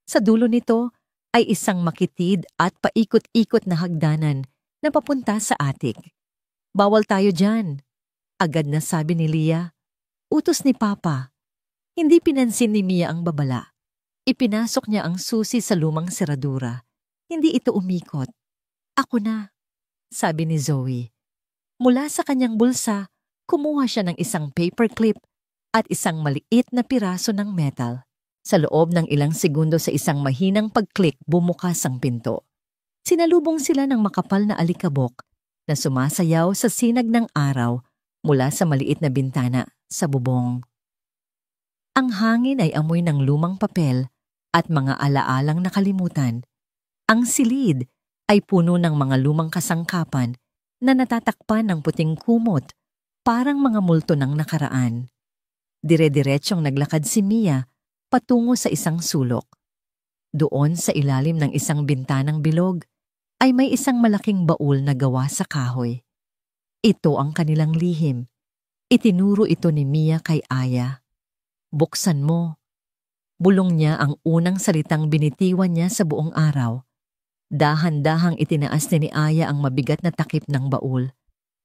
Sa dulo nito ay isang makitid at paikot-ikot na hagdanan na papunta sa atik. "Bawal tayo dyan," agad na sabi ni Leah. Utos ni Papa. Hindi pinansin ni Mia ang babala. Ipinasok niya ang susi sa lumang seradura. Hindi ito umikot. "Ako na," sabi ni Zoe. Mula sa kanyang bulsa, kumuha siya ng isang paperclip at isang maliit na piraso ng metal. Sa loob ng ilang segundo sa isang mahinang pag-click, bumukas ang pinto. Sinalubong sila ng makapal na alikabok na sumasayaw sa sinag ng araw mula sa maliit na bintana sa bubong. Ang hangin ay amoy ng lumang papel at mga alaalang nakalimutan. Ang silid ay puno ng mga lumang kasangkapan na natatakpan ng puting kumot, parang mga multo ng nakaraan. Dire-diretsyong naglakad si Mia patungo sa isang sulok. Doon sa ilalim ng isang bintanang bilog ay may isang malaking baul na gawa sa kahoy. Ito ang kanilang lihim. Itinuro ito ni Mia kay Aya. "Buksan mo." Bulong niya ang unang salitang binitiwan niya sa buong araw. Dahan-dahang itinaas ni Aya ang mabigat na takip ng baul.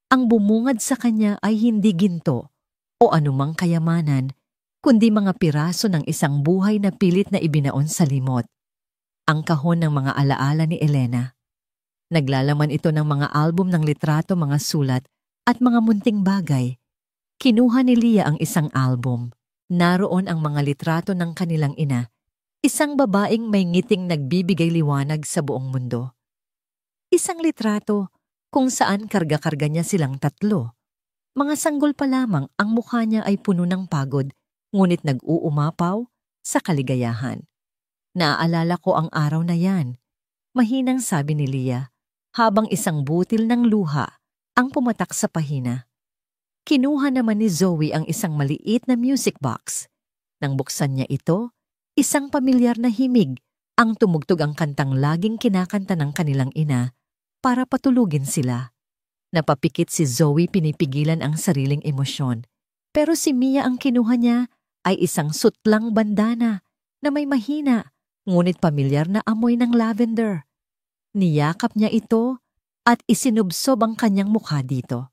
Ang bumungad sa kanya ay hindi ginto o anumang kayamanan, kundi mga piraso ng isang buhay na pilit na ibinaon sa limot. Ang kahon ng mga alaala ni Elena. Naglalaman ito ng mga album ng litrato, mga sulat, at mga munting bagay. Kinuha ni Leah ang isang album. Naroon ang mga litrato ng kanilang ina, isang babaeng may ngiting nagbibigay liwanag sa buong mundo. Isang litrato kung saan karga-karga niya silang tatlo. Mga sanggol pa lamang ang mukha niya ay puno ng pagod, ngunit nag-uumapaw sa kaligayahan. "Naaalala ko ang araw na yan," mahinang sabi ni Leah, habang isang butil ng luha ang pumatak sa pahina. Kinuha naman ni Zoe ang isang maliit na music box. Nang buksan niya ito, isang pamilyar na himig ang tumugtog ang kantang laging kinakanta ng kanilang ina para patulugin sila. Napapikit si Zoe, pinipigilan ang sariling emosyon. Pero si Mia ang kinuha niya ay isang sutlang bandana na may mahina, ngunit pamilyar na amoy ng lavender. Niyakap niya ito at isinubsob ang kanyang mukha dito.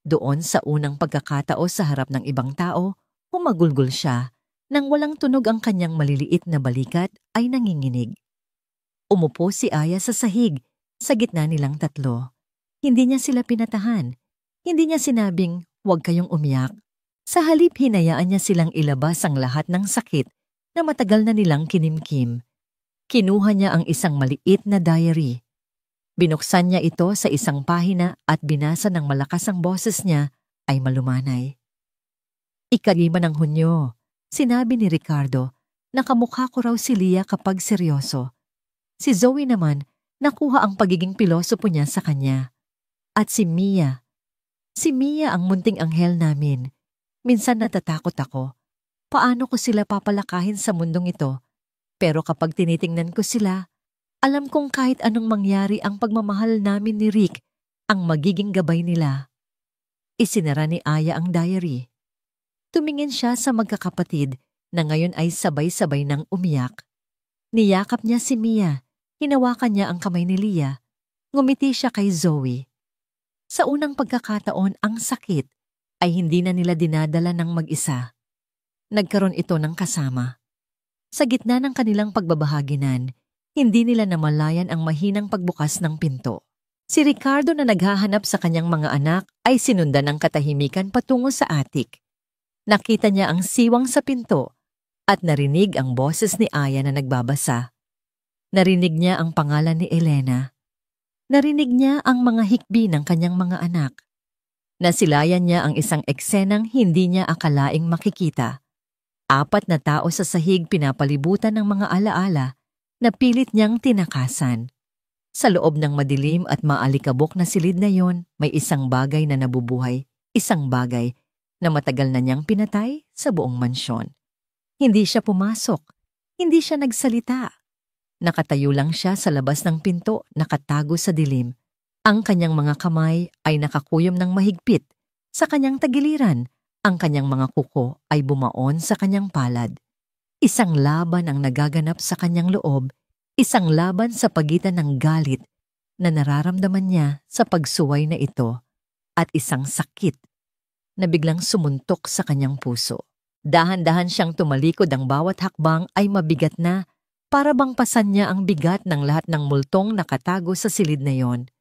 Doon sa unang pagkakatao sa harap ng ibang tao, humagulgol siya nang walang tunog ang kanyang maliliit na balikat ay nanginginig. Umupo si Aya sa sahig sa gitna nilang tatlo. Hindi niya sila pinatahan. Hindi niya sinabing, "Huwag kayong umiyak." Sa halip, hinayaan niya silang ilabas ang lahat ng sakit na matagal na nilang kinimkim. Kinuha niya ang isang maliit na diary. Binuksan niya ito sa isang pahina at binasa ng malakas ang boses niya ay malumanay. "Ika-5 ng Hunyo, sinabi ni Ricardo na kamukha ko raw si Leah kapag seryoso. Si Zoe naman, nakuha ang pagiging pilosopo niya sa kanya. At si Mia ang munting anghel namin. Minsan natatakot ako. Paano ko sila papalakahin sa mundong ito? Pero kapag tinitingnan ko sila, alam kong kahit anong mangyari ang pagmamahal namin ni Rick ang magiging gabay nila." Isinara ni Aya ang diary. Tumingin siya sa magkakapatid na ngayon ay sabay-sabay nang umiyak. Niyakap niya si Mia, hinawakan niya ang kamay ni Leah, ngumiti siya kay Zoe. Sa unang pagkakataon, ang sakit ay hindi na nila dinadala ng mag-isa. Nagkaroon ito ng kasama. Sa gitna ng kanilang pagbabahaginan, hindi nila namalayan ang mahinang pagbukas ng pinto. Si Ricardo na naghahanap sa kanyang mga anak ay sinundan ng katahimikan patungo sa atik. Nakita niya ang siwang sa pinto at narinig ang boses ni Aya na nagbabasa. Narinig niya ang pangalan ni Elena. Narinig niya ang mga hikbi ng kanyang mga anak. Nasilayan niya ang isang eksenang hindi niya akalaing makikita. 4 na tao sa sahig, pinapalibutan ng mga alaala na pilit niyang tinakasan. Sa loob ng madilim at maalikabok na silid na yon, may isang bagay na nabubuhay, isang bagay na matagal na niyang pinatay sa buong mansyon. Hindi siya pumasok, hindi siya nagsalita. Nakatayo lang siya sa labas ng pinto, nakatago sa dilim. Ang kanyang mga kamay ay nakakuyom ng mahigpit sa kanyang tagiliran. Ang kanyang mga kuko ay bumaon sa kanyang palad. Isang laban ang nagaganap sa kanyang loob, isang laban sa pagitan ng galit na nararamdaman niya sa pagsuway na ito at isang sakit na biglang sumuntok sa kanyang puso. Dahan-dahan siyang tumalikod, ang bawat hakbang ay mabigat na, para bang pasan niya ang bigat ng lahat ng multong nakatago sa silid na yon.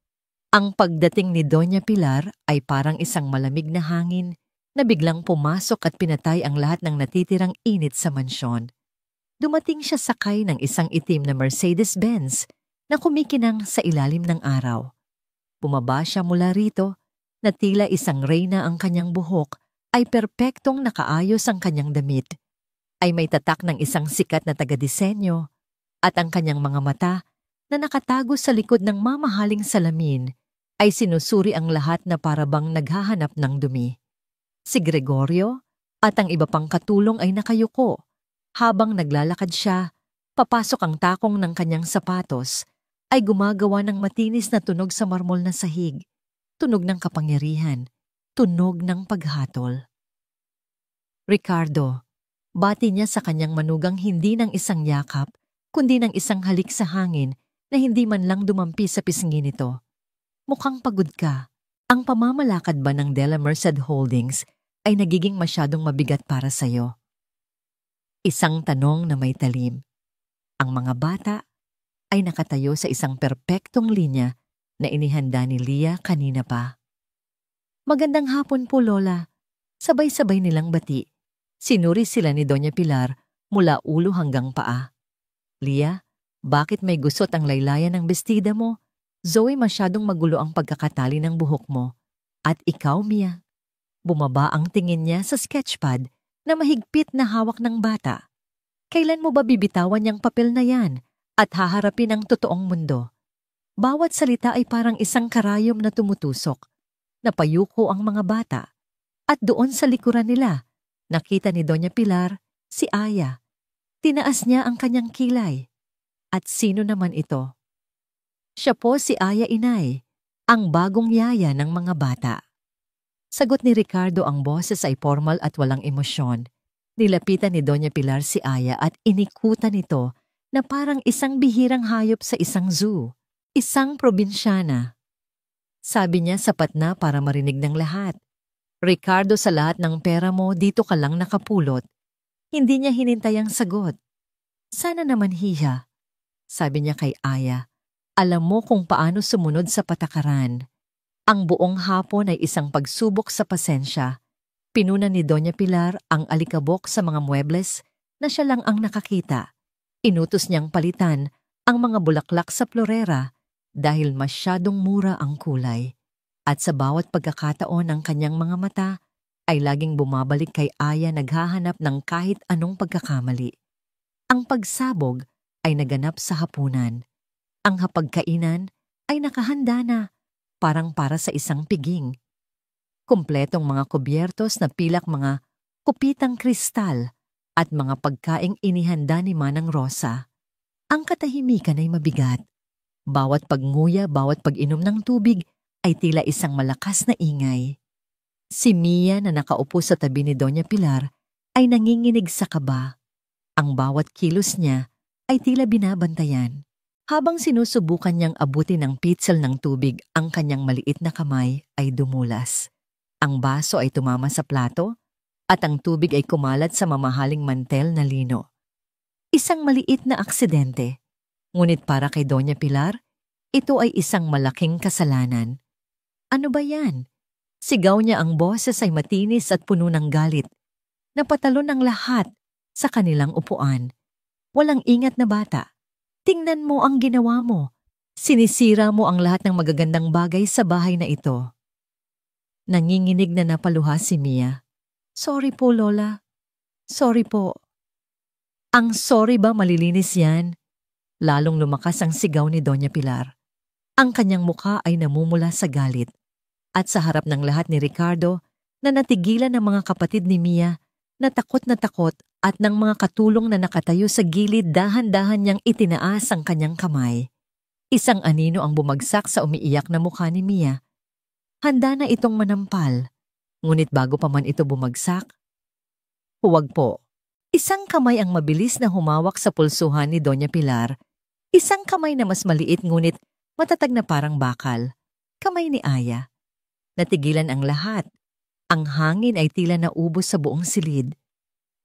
Ang pagdating ni Doña Pilar ay parang isang malamig na hangin na biglang pumasok at pinatay ang lahat ng natitirang init sa mansyon. Dumating siya sakay ng isang itim na Mercedes-Benz na kumikinang sa ilalim ng araw. Bumaba siya mula rito na tila isang reyna, ang kanyang buhok ay perpektong nakaayos, ang kanyang damit ay may tatak ng isang sikat na taga-disenyo at ang kanyang mga mata na nakatago sa likod ng mamahaling salamin ay sinusuri ang lahat na parabang naghahanap ng dumi. Si Gregorio at ang iba pang katulong ay nakayuko. Habang naglalakad siya, papasok ang takong ng kanyang sapatos, ay gumagawa ng matinis na tunog sa marmol na sahig. Tunog ng kapangyarihan, tunog ng paghatol. Ricardo, bati niya sa kanyang manugang, hindi ng isang yakap, kundi ng isang halik sa hangin na hindi man lang dumampi sa pisngi nito. Mukhang pagod ka. Ang pamamalakad ba ng Dela Merced Holdings ay nagiging masyadong mabigat para sa'yo? Isang tanong na may talim. Ang mga bata ay nakatayo sa isang perpektong linya na inihanda ni Lia kanina pa. Magandang hapon po, Lola. Sabay-sabay nilang bati. Sinuri sila ni Doña Pilar mula ulo hanggang paa. Lia, bakit may gusot ang laylayan ng bestida mo? Zoe, masyadong magulo ang pagkakatali ng buhok mo. At ikaw, Mia. Bumaba ang tingin niya sa sketchpad na mahigpit na hawak ng bata. Kailan mo ba bibitawan yung papel na yan at haharapin ang totoong mundo? Bawat salita ay parang isang karayom na tumutusok. Napayuko ang mga bata. At doon sa likuran nila, nakita ni Doña Pilar si Aya. Tinaas niya ang kanyang kilay. At sino naman ito? Siya po si Aya, inay, ang bagong yaya ng mga bata. Sagot ni Ricardo, ang boses ay formal at walang emosyon. Nilapitan ni Doña Pilar si Aya at inikutan ito na parang isang bihirang hayop sa isang zoo, isang probinsyana. Sabi niya sapat na para marinig ng lahat. Ricardo, sa lahat ng pera mo, dito ka lang nakapulot. Hindi niya hinintay ang sagot. Sana naman, hiya. Sabi niya kay Aya, alam mo kung paano sumunod sa patakaran. Ang buong hapon ay isang pagsubok sa pasensya. Pinuna ni Doña Pilar ang alikabok sa mga muebles na siya lang ang nakakita. Inutos niyang palitan ang mga bulaklak sa florera dahil masyadong mura ang kulay. At sa bawat pagkakataon ng kanyang mga mata ay laging bumabalik kay Aya, naghahanap ng kahit anong pagkakamali. Ang pagsabog ay naganap sa hapunan. Ang hapagkainan ay nakahanda na, parang para sa isang piging. Kumpletong mga kubyertos na pilak, mga kupitang kristal at mga pagkaing inihanda ni Manang Rosa. Ang katahimikan ay mabigat. Bawat pagnguya, bawat pag-inom ng tubig ay tila isang malakas na ingay. Si Mia na nakaupo sa tabi ni Doña Pilar ay nanginginig sa kaba. Ang bawat kilos niya ay tila binabantayan. Habang sinusubukan niyang abutin ng pitzel ng tubig, ang kanyang maliit na kamay ay dumulas. Ang baso ay tumama sa plato at ang tubig ay kumalat sa mamahaling mantel na lino. Isang maliit na aksidente. Ngunit para kay Doña Pilar, ito ay isang malaking kasalanan. Ano ba yan? Sigaw niya, ang boses ay matinis at puno ng galit. Napatalon ang lahat sa kanilang upuan. Walang ingat na bata. Tingnan mo ang ginawa mo. Sinisira mo ang lahat ng magagandang bagay sa bahay na ito. Nanginginig na napaluha si Mia. Sorry po, Lola. Sorry po. Ang sorry ba malilinis yan? Lalong lumakas ang sigaw ni Doña Pilar. Ang kanyang muka ay namumula sa galit. At sa harap ng lahat ni Ricardo, na natigilan ng mga kapatid ni Mia, na takot at ng mga katulong na nakatayo sa gilid, dahan-dahan niyang itinaas ang kanyang kamay. Isang anino ang bumagsak sa umiiyak na mukha ni Mia. Handa na itong manampal. Ngunit bago pa man ito bumagsak, huwag po. Isang kamay ang mabilis na humawak sa pulsuhan ni Doña Pilar. Isang kamay na mas maliit ngunit matatag na parang bakal. Kamay ni Aya. Natigilan ang lahat. Ang hangin ay tila naubos sa buong silid.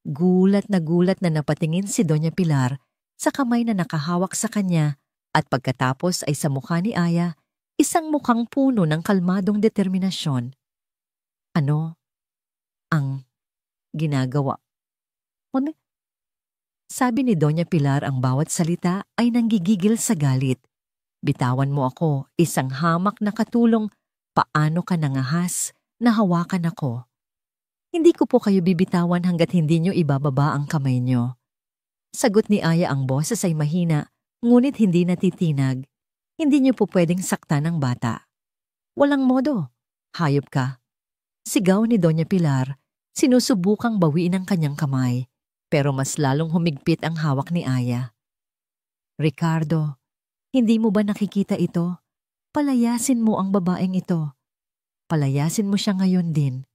Gulat na napatingin si Doña Pilar sa kamay na nakahawak sa kanya at pagkatapos ay sa mukha ni Aya, isang mukhang puno ng kalmadong determinasyon. Ano ang ginagawa? Sabi ni Doña Pilar, ang bawat salita ay nanggigigil sa galit. Bitawan mo ako, isang hamak na katulong. Paano ka nangahas na hawakan ako? Hindi ko po kayo bibitawan hanggat hindi nyo ibababa ang kamay nyo. Sagot ni Aya, ang boses ay mahina, ngunit hindi natitinag. Hindi nyo po pwedeng saktan ang bata. Walang modo. Hayop ka. Sigaw ni Doña Pilar, sinusubukang bawiin ang kanyang kamay, pero mas lalong humigpit ang hawak ni Aya. Ricardo, hindi mo ba nakikita ito? Palayasin mo ang babaeng ito. Palayasin mo siya ngayon din.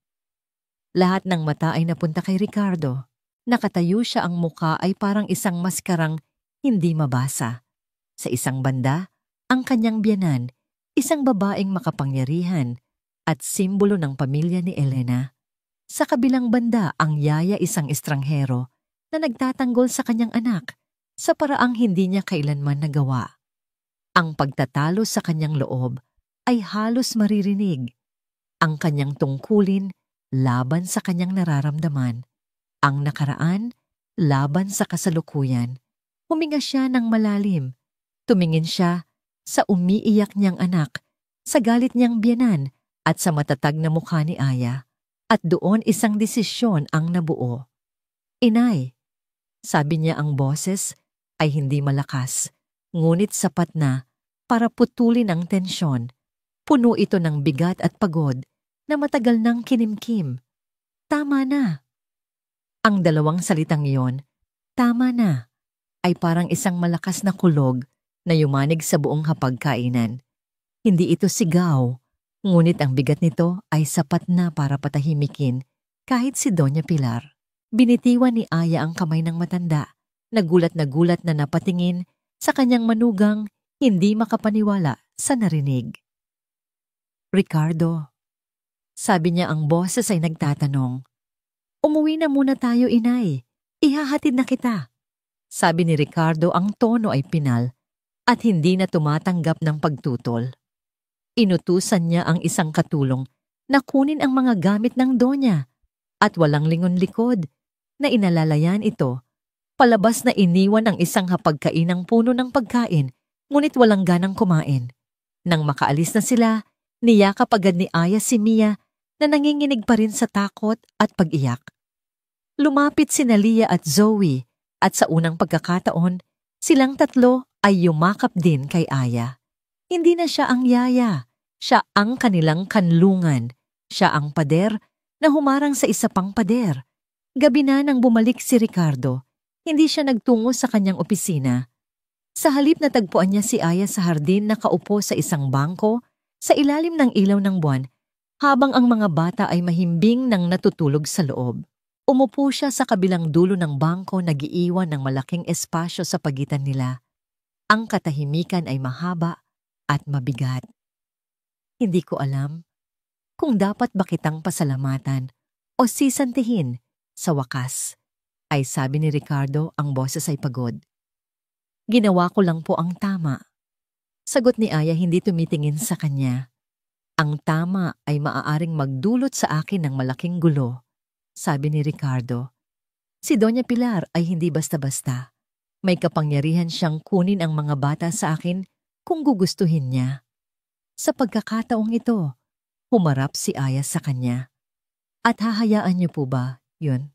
Lahat ng mata ay napunta kay Ricardo. Nakatayo siya, ang muka ay parang isang maskarang hindi mabasa. Sa isang banda, ang kanyang biyanan, isang babaeng makapangyarihan at simbolo ng pamilya ni Elena. Sa kabilang banda, ang yaya, isang estranghero na nagtatanggol sa kanyang anak sa paraang hindi niya kailanman nagawa. Ang pagtatalo sa kanyang loob ay halos maririnig. Ang kanyang tungkulin laban sa kanyang nararamdaman. Ang nakaraan laban sa kasalukuyan. Huminga siya ng malalim. Tumingin siya sa umiiyak niyang anak, sa galit niyang biyanan at sa matatag na mukha ni Aya. At doon isang desisyon ang nabuo. Inay, sabi niya, ang boses ay hindi malakas, ngunit sapat na para putulin ang tensyon. Puno ito ng bigat at pagod na matagal nang kinimkim. Tama na. Ang dalawang salitang iyon, tama na, ay parang isang malakas na kulog na yumanig sa buong hapagkainan. Hindi ito sigaw, ngunit ang bigat nito ay sapat na para patahimikin kahit si Doña Pilar. Binitiwan ni Aya ang kamay ng matanda, nagulat na napatingin sa kanyang manugang, hindi makapaniwala sa narinig. Ricardo, sabi niya, ang boses ay nagtatanong. Umuwi na muna tayo, inay. Ihahatid na kita. Sabi ni Ricardo, ang tono ay pinal at hindi na tumatanggap ng pagtutol. Inutusan niya ang isang katulong na kunin ang mga gamit ng donya at walang lingon-likod na inalalayan ito. Palabas na iniwan ang isang hapagkainang puno ng pagkain, ngunit walang ganang kumain. Nang makaalis na sila, niyakap agad ni Aya si Mia na nanginginig pa rin sa takot at pag-iyak. Lumapit sina Lia at Zoe at sa unang pagkakataon, silang tatlo ay yumakap din kay Aya. Hindi na siya ang yaya, siya ang kanilang kanlungan, siya ang pader na humarang sa isa pang pader. Gabi na nang bumalik si Ricardo, hindi siya nagtungo sa kanyang opisina. Sa halip na tagpuan niya si Aya sa hardin, nakaupo sa isang bangko sa ilalim ng ilaw ng buwan, habang ang mga bata ay mahimbing nang natutulog sa loob. Umupo siya sa kabilang dulo ng bangko, nag-iiwan ng malaking espasyo sa pagitan nila. Ang katahimikan ay mahaba at mabigat. Hindi ko alam kung dapat ba kitang pasalamatan o sisantihin sa wakas, ay sabi ni Ricardo, ang boses ay pagod. Ginawa ko lang po ang tama. Sagot ni Aya, hindi tumitingin sa kanya. Ang tama ay maaaring magdulot sa akin ng malaking gulo, sabi ni Ricardo. Si Doña Pilar ay hindi basta-basta. May kapangyarihan siyang kunin ang mga bata sa akin kung gugustuhin niya. Sa pagkakataong ito, humarap si Aya sa kanya. At hahayaan niyo po ba yun?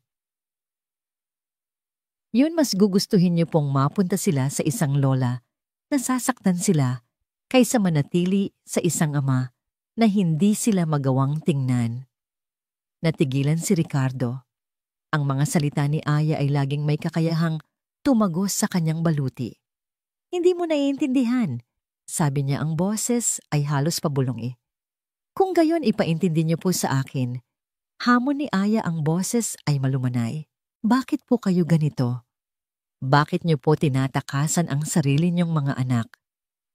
Yun, mas gugustuhin niyo pong mapunta sila sa isang lola, nasasaktan sila, kaysa manatili sa isang ama na hindi sila magawang tingnan. Natigilan si Ricardo. Ang mga salita ni Aya ay laging may kakayahang tumagos sa kanyang baluti. Hindi mo naiintindihan. Sabi niya, ang boses ay halos pabulong eh. Kung gayon ipaintindi niyo po sa akin. Hamon ni Aya, ang boses ay malumanay. Bakit po kayo ganito? Bakit niyo po tinatakasan ang sarili niyong mga anak?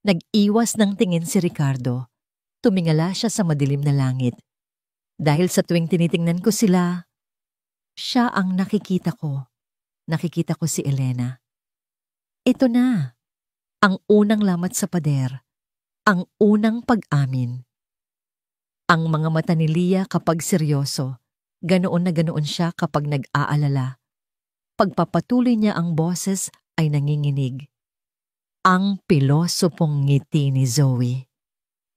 Nag-iwas ng tingin si Ricardo. Tumingala siya sa madilim na langit. Dahil sa tuwing tinitingnan ko sila, siya ang nakikita ko. Nakikita ko si Elena. Ito na, ang unang lamat sa pader, ang unang pag-amin. Ang mga mata ni Lia kapag seryoso, ganoon na ganoon siya kapag nag-aalala. Pagpapatuloy niya ang boses ay nanginginig. Ang pilosopong ngiti ni Zoe.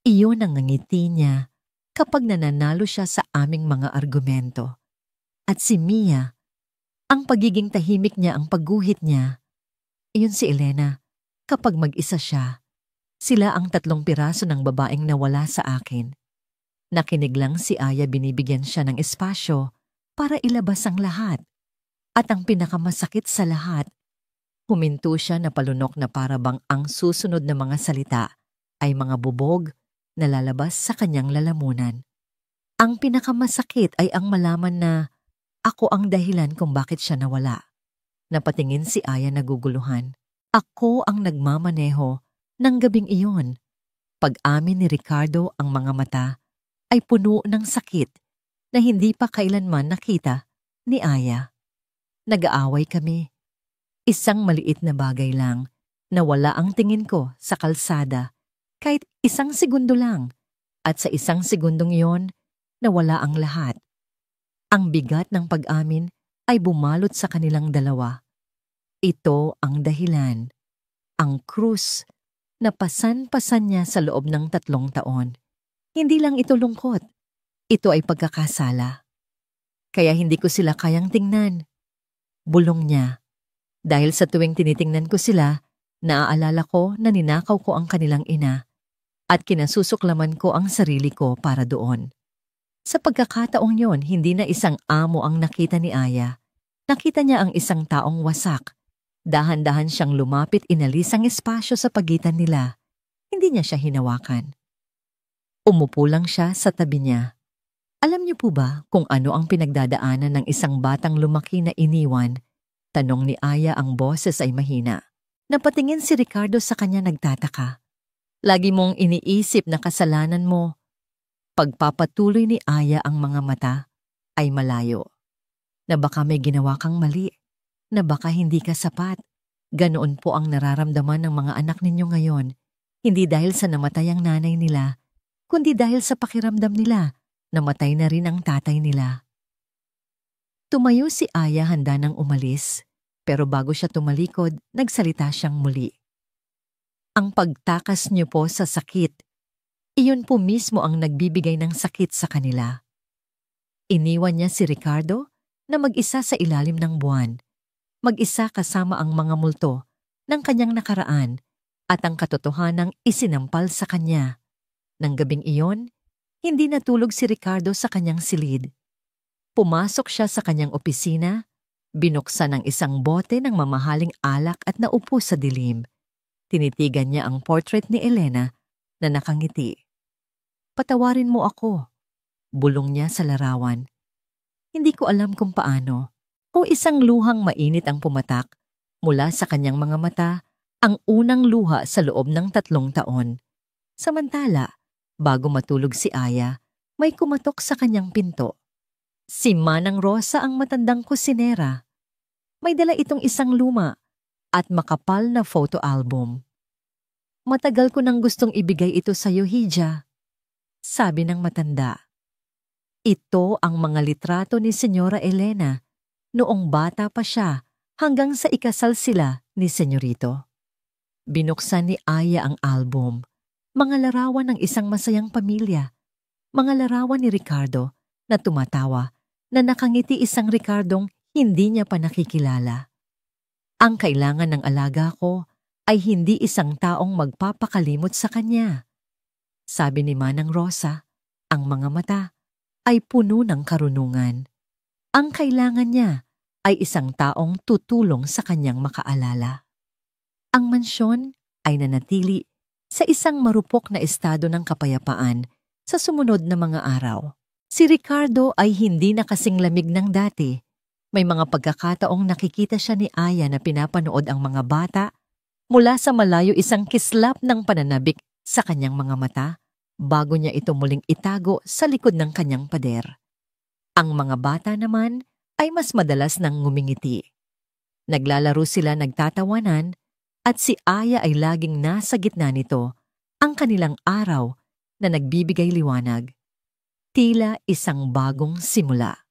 Iyon ang ngiti niya kapag nananalo siya sa aming mga argumento. At si Mia, ang pagiging tahimik niya, ang pagguhit niya. Iyon si Elena, kapag mag-isa siya. Sila ang 3 piraso ng babaeng nawala sa akin. Nakinig lang si Aya, binibigyan siya ng espasyo para ilabas ang lahat. At ang pinakamasakit sa lahat, huminto siya na palunok na para bang ang susunod na mga salita ay mga bubog na lalabas sa kanyang lalamunan. Ang pinakamasakit ay ang malaman na ako ang dahilan kung bakit siya nawala. Napatingin si Aya naguguluhan. Ako ang nagmamaneho ng gabing iyon. Pag-amin ni Ricardo, ang mga mata ay puno ng sakit na hindi pa kailanman nakita ni Aya. Nag-aaway kami. Isang maliit na bagay lang na wala ang tingin ko sa kalsada kahit 1 segundo lang, at sa 1 segundong iyon nawala ang lahat. Ang bigat ng pag-amin ay bumalot sa kanilang dalawa. Ito ang dahilan. Ang krus na pasan-pasan niya sa loob ng 3 taon. Hindi lang ito lungkot. Ito ay pagkakasala. Kaya hindi ko sila kayang tingnan. Bulong niya. Dahil sa tuwing tinitingnan ko sila, naaalala ko na ninakaw ko ang kanilang ina at kinasusuklaman ko ang sarili ko para doon. Sa pagkakataong yon, hindi na isang amo ang nakita ni Aya. Nakita niya ang isang taong wasak. Dahan-dahan siyang lumapit, inalis ang espasyo sa pagitan nila. Hindi niya siya hinawakan. Umupo lang siya sa tabi niya. Alam niyo po ba kung ano ang pinagdadaanan ng isang batang lumaki na iniwan? Tanong ni Aya, ang boses ay mahina. Napatingin si Ricardo sa kanya, nagtataka. Lagi mong iniisip na kasalanan mo. Pagpapatuloy ni Aya, ang mga mata ay malayo. Na baka may ginawa kang mali. Na baka hindi ka sapat. Ganoon po ang nararamdaman ng mga anak ninyo ngayon. Hindi dahil sa namatay ang nanay nila, kundi dahil sa pakiramdam nila, namatay na rin ang tatay nila. Tumayo si Aya, handa nang umalis, pero bago siya tumalikod, nagsalita siyang muli. Ang pagtakas niyo po sa sakit, iyon po mismo ang nagbibigay ng sakit sa kanila. Iniwan niya si Ricardo na mag-isa sa ilalim ng buwan, mag-isa kasama ang mga multo ng kanyang nakaraan at ang katotohanang isinampal sa kanya. Nang gabing iyon, hindi natulog si Ricardo sa kanyang silid. Pumasok siya sa kanyang opisina, binuksan ang isang bote ng mamahaling alak at naupo sa dilim. Tinitigan niya ang portrait ni Elena na nakangiti. Patawarin mo ako, bulong niya sa larawan. Hindi ko alam kung paano, o isang luhang mainit ang pumatak mula sa kanyang mga mata, ang unang luha sa loob ng 3 taon. Samantala, bago matulog si Aya, may kumatok sa kanyang pinto. Si Manang Rosa, ang matandang kusinera. May dala itong isang luma at makapal na photo album. Matagal ko nang gustong ibigay ito sa iyo, Hija, sabi ng matanda. Ito ang mga litrato ni Senyora Elena noong bata pa siya hanggang sa ikasal sila ni Senyorito. Binuksan ni Aya ang album. Mga larawan ng isang masayang pamilya. Mga larawan ni Ricardo na tumatawa, na nakangiti, isang Ricardong hindi niya pa nakikilala. Ang kailangan ng alaga ko ay hindi isang taong magpapakalimot sa kanya. Sabi ni Manang Rosa, ang mga mata ay puno ng karunungan. Ang kailangan niya ay isang taong tutulong sa kanyang makaalala. Ang mansyon ay nanatili sa isang marupok na estado ng kapayapaan sa sumunod na mga araw. Si Ricardo ay hindi na kasing lamig ng dati. May mga pagkakataong nakikita siya ni Aya na pinapanood ang mga bata mula sa malayo, isang kislap ng pananabik sa kanyang mga mata bago niya ito muling itago sa likod ng kanyang pader. Ang mga bata naman ay mas madalas nang ngumingiti. Naglalaro sila, nagtatawanan, at si Aya ay laging nasa gitna nito, ang kanilang araw na nagbibigay liwanag. Tila isang bagong simula.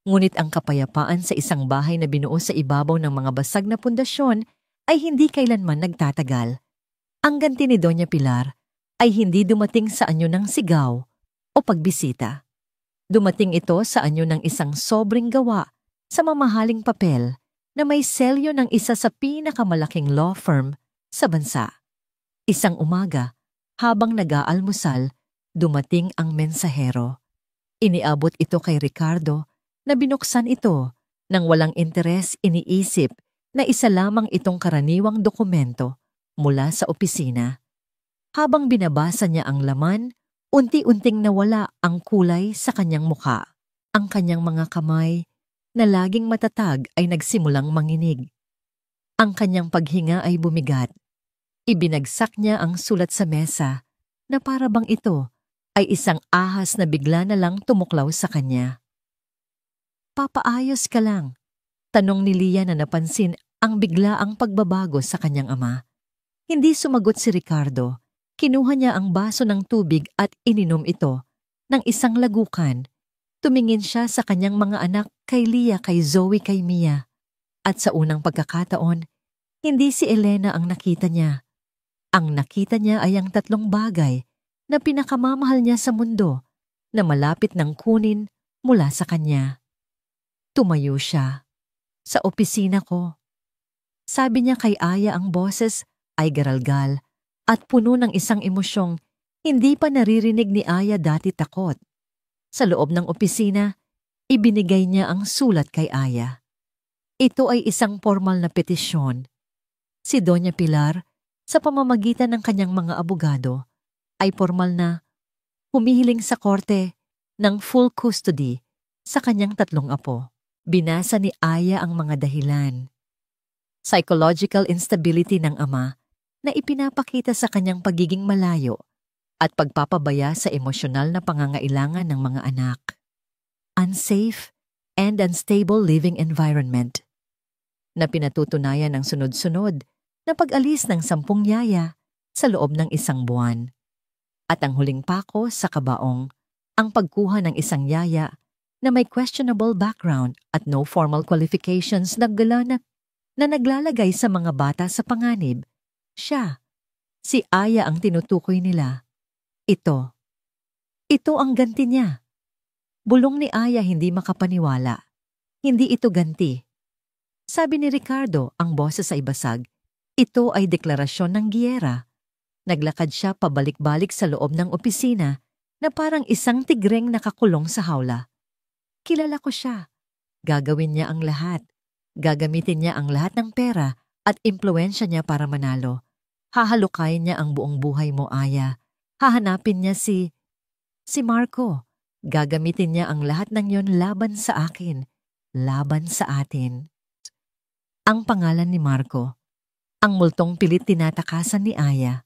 Ngunit ang kapayapaan sa isang bahay na binuo sa ibabaw ng mga basag na pundasyon ay hindi kailanman nagtatagal. Ang ganti ni Doña Pilar ay hindi dumating sa anyo ng sigaw o pagbisita. Dumating ito sa anyo ng isang sobrang gawa sa mamahaling papel na may selyo ng isa sa pinakamalaking law firm sa bansa. Isang umaga, habang nag-aalmusal, dumating ang mensahero. Iniabot ito kay Ricardo na binuksan ito nang walang interes, iniisip na isa lamang itong karaniwang dokumento mula sa opisina. Habang binabasa niya ang laman, unti-unting nawala ang kulay sa kanyang mukha. Ang kanyang mga kamay na laging matatag ay nagsimulang manginig. Ang kanyang paghinga ay bumigat. Ibinagsak niya ang sulat sa mesa na para bang ito ay isang ahas na bigla na lang tumuklaw sa kanya. "Papaayos ka lang?" tanong ni Lia na napansin ang biglaang pagbabago sa kanyang ama. Hindi sumagot si Ricardo. Kinuha niya ang baso ng tubig at ininom ito ng isang lagukan. Tumingin siya sa kanyang mga anak, kay Lia, kay Zoe, kay Mia. At sa unang pagkakataon, hindi si Elena ang nakita niya. Ang nakita niya ay ang tatlong bagay na pinakamamahal niya sa mundo na malapit ng kunin mula sa kanya. Tumayo siya. "Sa opisina ko." Sabi niya kay Aya, ang boses ay garalgal at puno ng isang emosyong hindi pa naririnig ni Aya dati. Takot. Sa loob ng opisina, ibinigay niya ang sulat kay Aya. Ito ay isang formal na petisyon. Si Doña Pilar, sa pamamagitan ng kanyang mga abogado, ay formal na humihiling sa korte ng full custody sa kanyang tatlong apo. Binasa ni Aya ang mga dahilan. Psychological instability ng ama na ipinapakita sa kanyang pagiging malayo at pagpapabaya sa emosyonal na pangangailangan ng mga anak. Unsafe and unstable living environment na pinatutunayan ng sunod-sunod na pag-alis ng 10 yaya sa loob ng 1 buwan. At ang huling pako sa kabaong, ang pagkuha ng isang yaya na may questionable background at no formal qualifications na naglalagay sa mga bata sa panganib. Siya, si Aya ang tinutukoy nila. Ito ang ganti niya. Bulong ni Aya, hindi makapaniwala. Hindi ito ganti. Sabi ni Ricardo, ang boses ay basag. Ito ay deklarasyon ng giyera. Naglakad siya pabalik-balik sa loob ng opisina na parang isang tigreng nakakulong sa hawla. Kilala ko siya. Gagawin niya ang lahat. Gagamitin niya ang lahat ng pera at impluwensya niya para manalo. Hahalukayin niya ang buong buhay mo, Aya. Hahanapin niya si Marco. Gagamitin niya ang lahat ng yon laban sa akin. Laban sa atin. Ang pangalan ni Marco. Ang multong pilit tinatakasan ni Aya.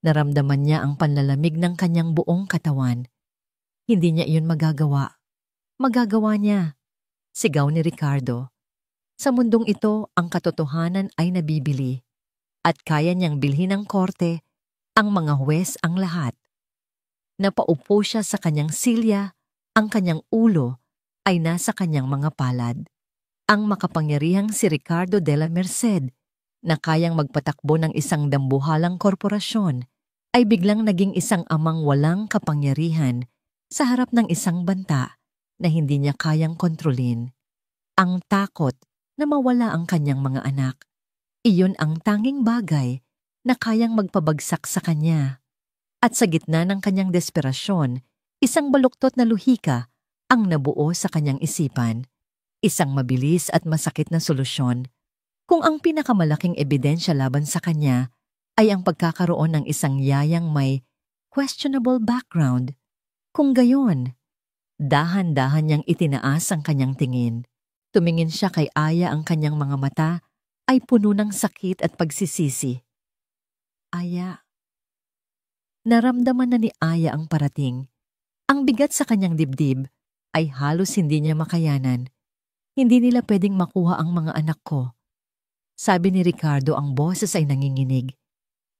Naramdaman niya ang panlalamig ng kanyang buong katawan. Hindi niya iyon magagawa. Magagawa niya. Sigaw ni Ricardo. Sa mundong ito, ang katotohanan ay nabibili. At kaya niyang bilhin ng korte, ang mga huwes, ang lahat. Napaupo siya sa kanyang silya, ang kanyang ulo ay nasa kanyang mga palad. Ang makapangyarihang si Ricardo de la Merced, na kayang magpatakbo ng isang dambuhalang korporasyon, ay biglang naging isang amang walang kapangyarihan sa harap ng isang banta na hindi niya kayang kontrolin. Ang takot na mawala ang kanyang mga anak. Iyon ang tanging bagay na kayang magpabagsak sa kanya. At sa gitna ng kanyang desperasyon, isang baluktot na luhika ang nabuo sa kanyang isipan. Isang mabilis at masakit na solusyon. Kung ang pinakamalaking ebidensya laban sa kanya ay ang pagkakaroon ng isang yayang may questionable background. Kung gayon, dahan-dahan niyang itinaas ang kanyang tingin. Tumingin siya kay Aya, ang kanyang mga mata ay puno ng sakit at pagsisisi. Aya. Naramdaman na ni Aya ang parating. Ang bigat sa kanyang dibdib ay halos hindi niya makayanan. Hindi nila pwedeng makuha ang mga anak ko. Sabi ni Ricardo, ang boses ay nanginginig.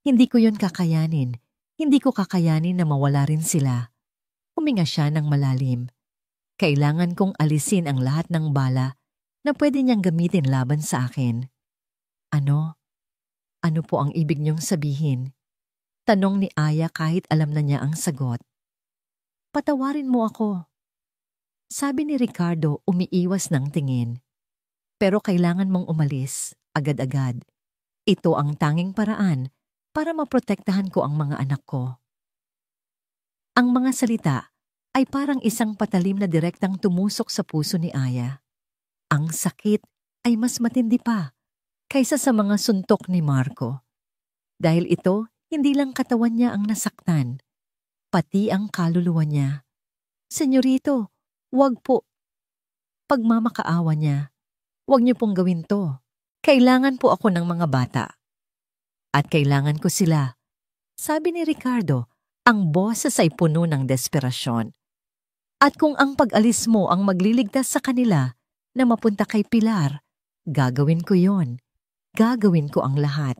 Hindi ko yon kakayanin. Hindi ko kakayanin na mawala rin sila. Huminga siya ng malalim. Kailangan kong alisin ang lahat ng bala na pwede niyang gamitin laban sa akin. Ano? Ano po ang ibig niyong sabihin? Tanong ni Aya kahit alam na niya ang sagot. Patawarin mo ako. Sabi ni Ricardo, umiiwas ng tingin. Pero kailangan mong umalis, agad-agad. Ito ang tanging paraan para maprotektahan ko ang mga anak ko. Ang mga salita ay parang isang patalim na direktang tumusok sa puso ni Aya. Ang sakit ay mas matindi pa kaysa sa mga suntok ni Marco. Dahil ito, hindi lang katawan niya ang nasaktan, pati ang kaluluwa niya. Senyorito, wag po. Pagmamakaawa niya, wag niyo pong gawin to. Kailangan po ako ng mga bata. At kailangan ko sila. Sabi ni Ricardo, ang boses ay puno ng desperasyon. At kung ang pag-alis mo ang magliligtas sa kanila na mapunta kay Pilar, gagawin ko yon. Gagawin ko ang lahat.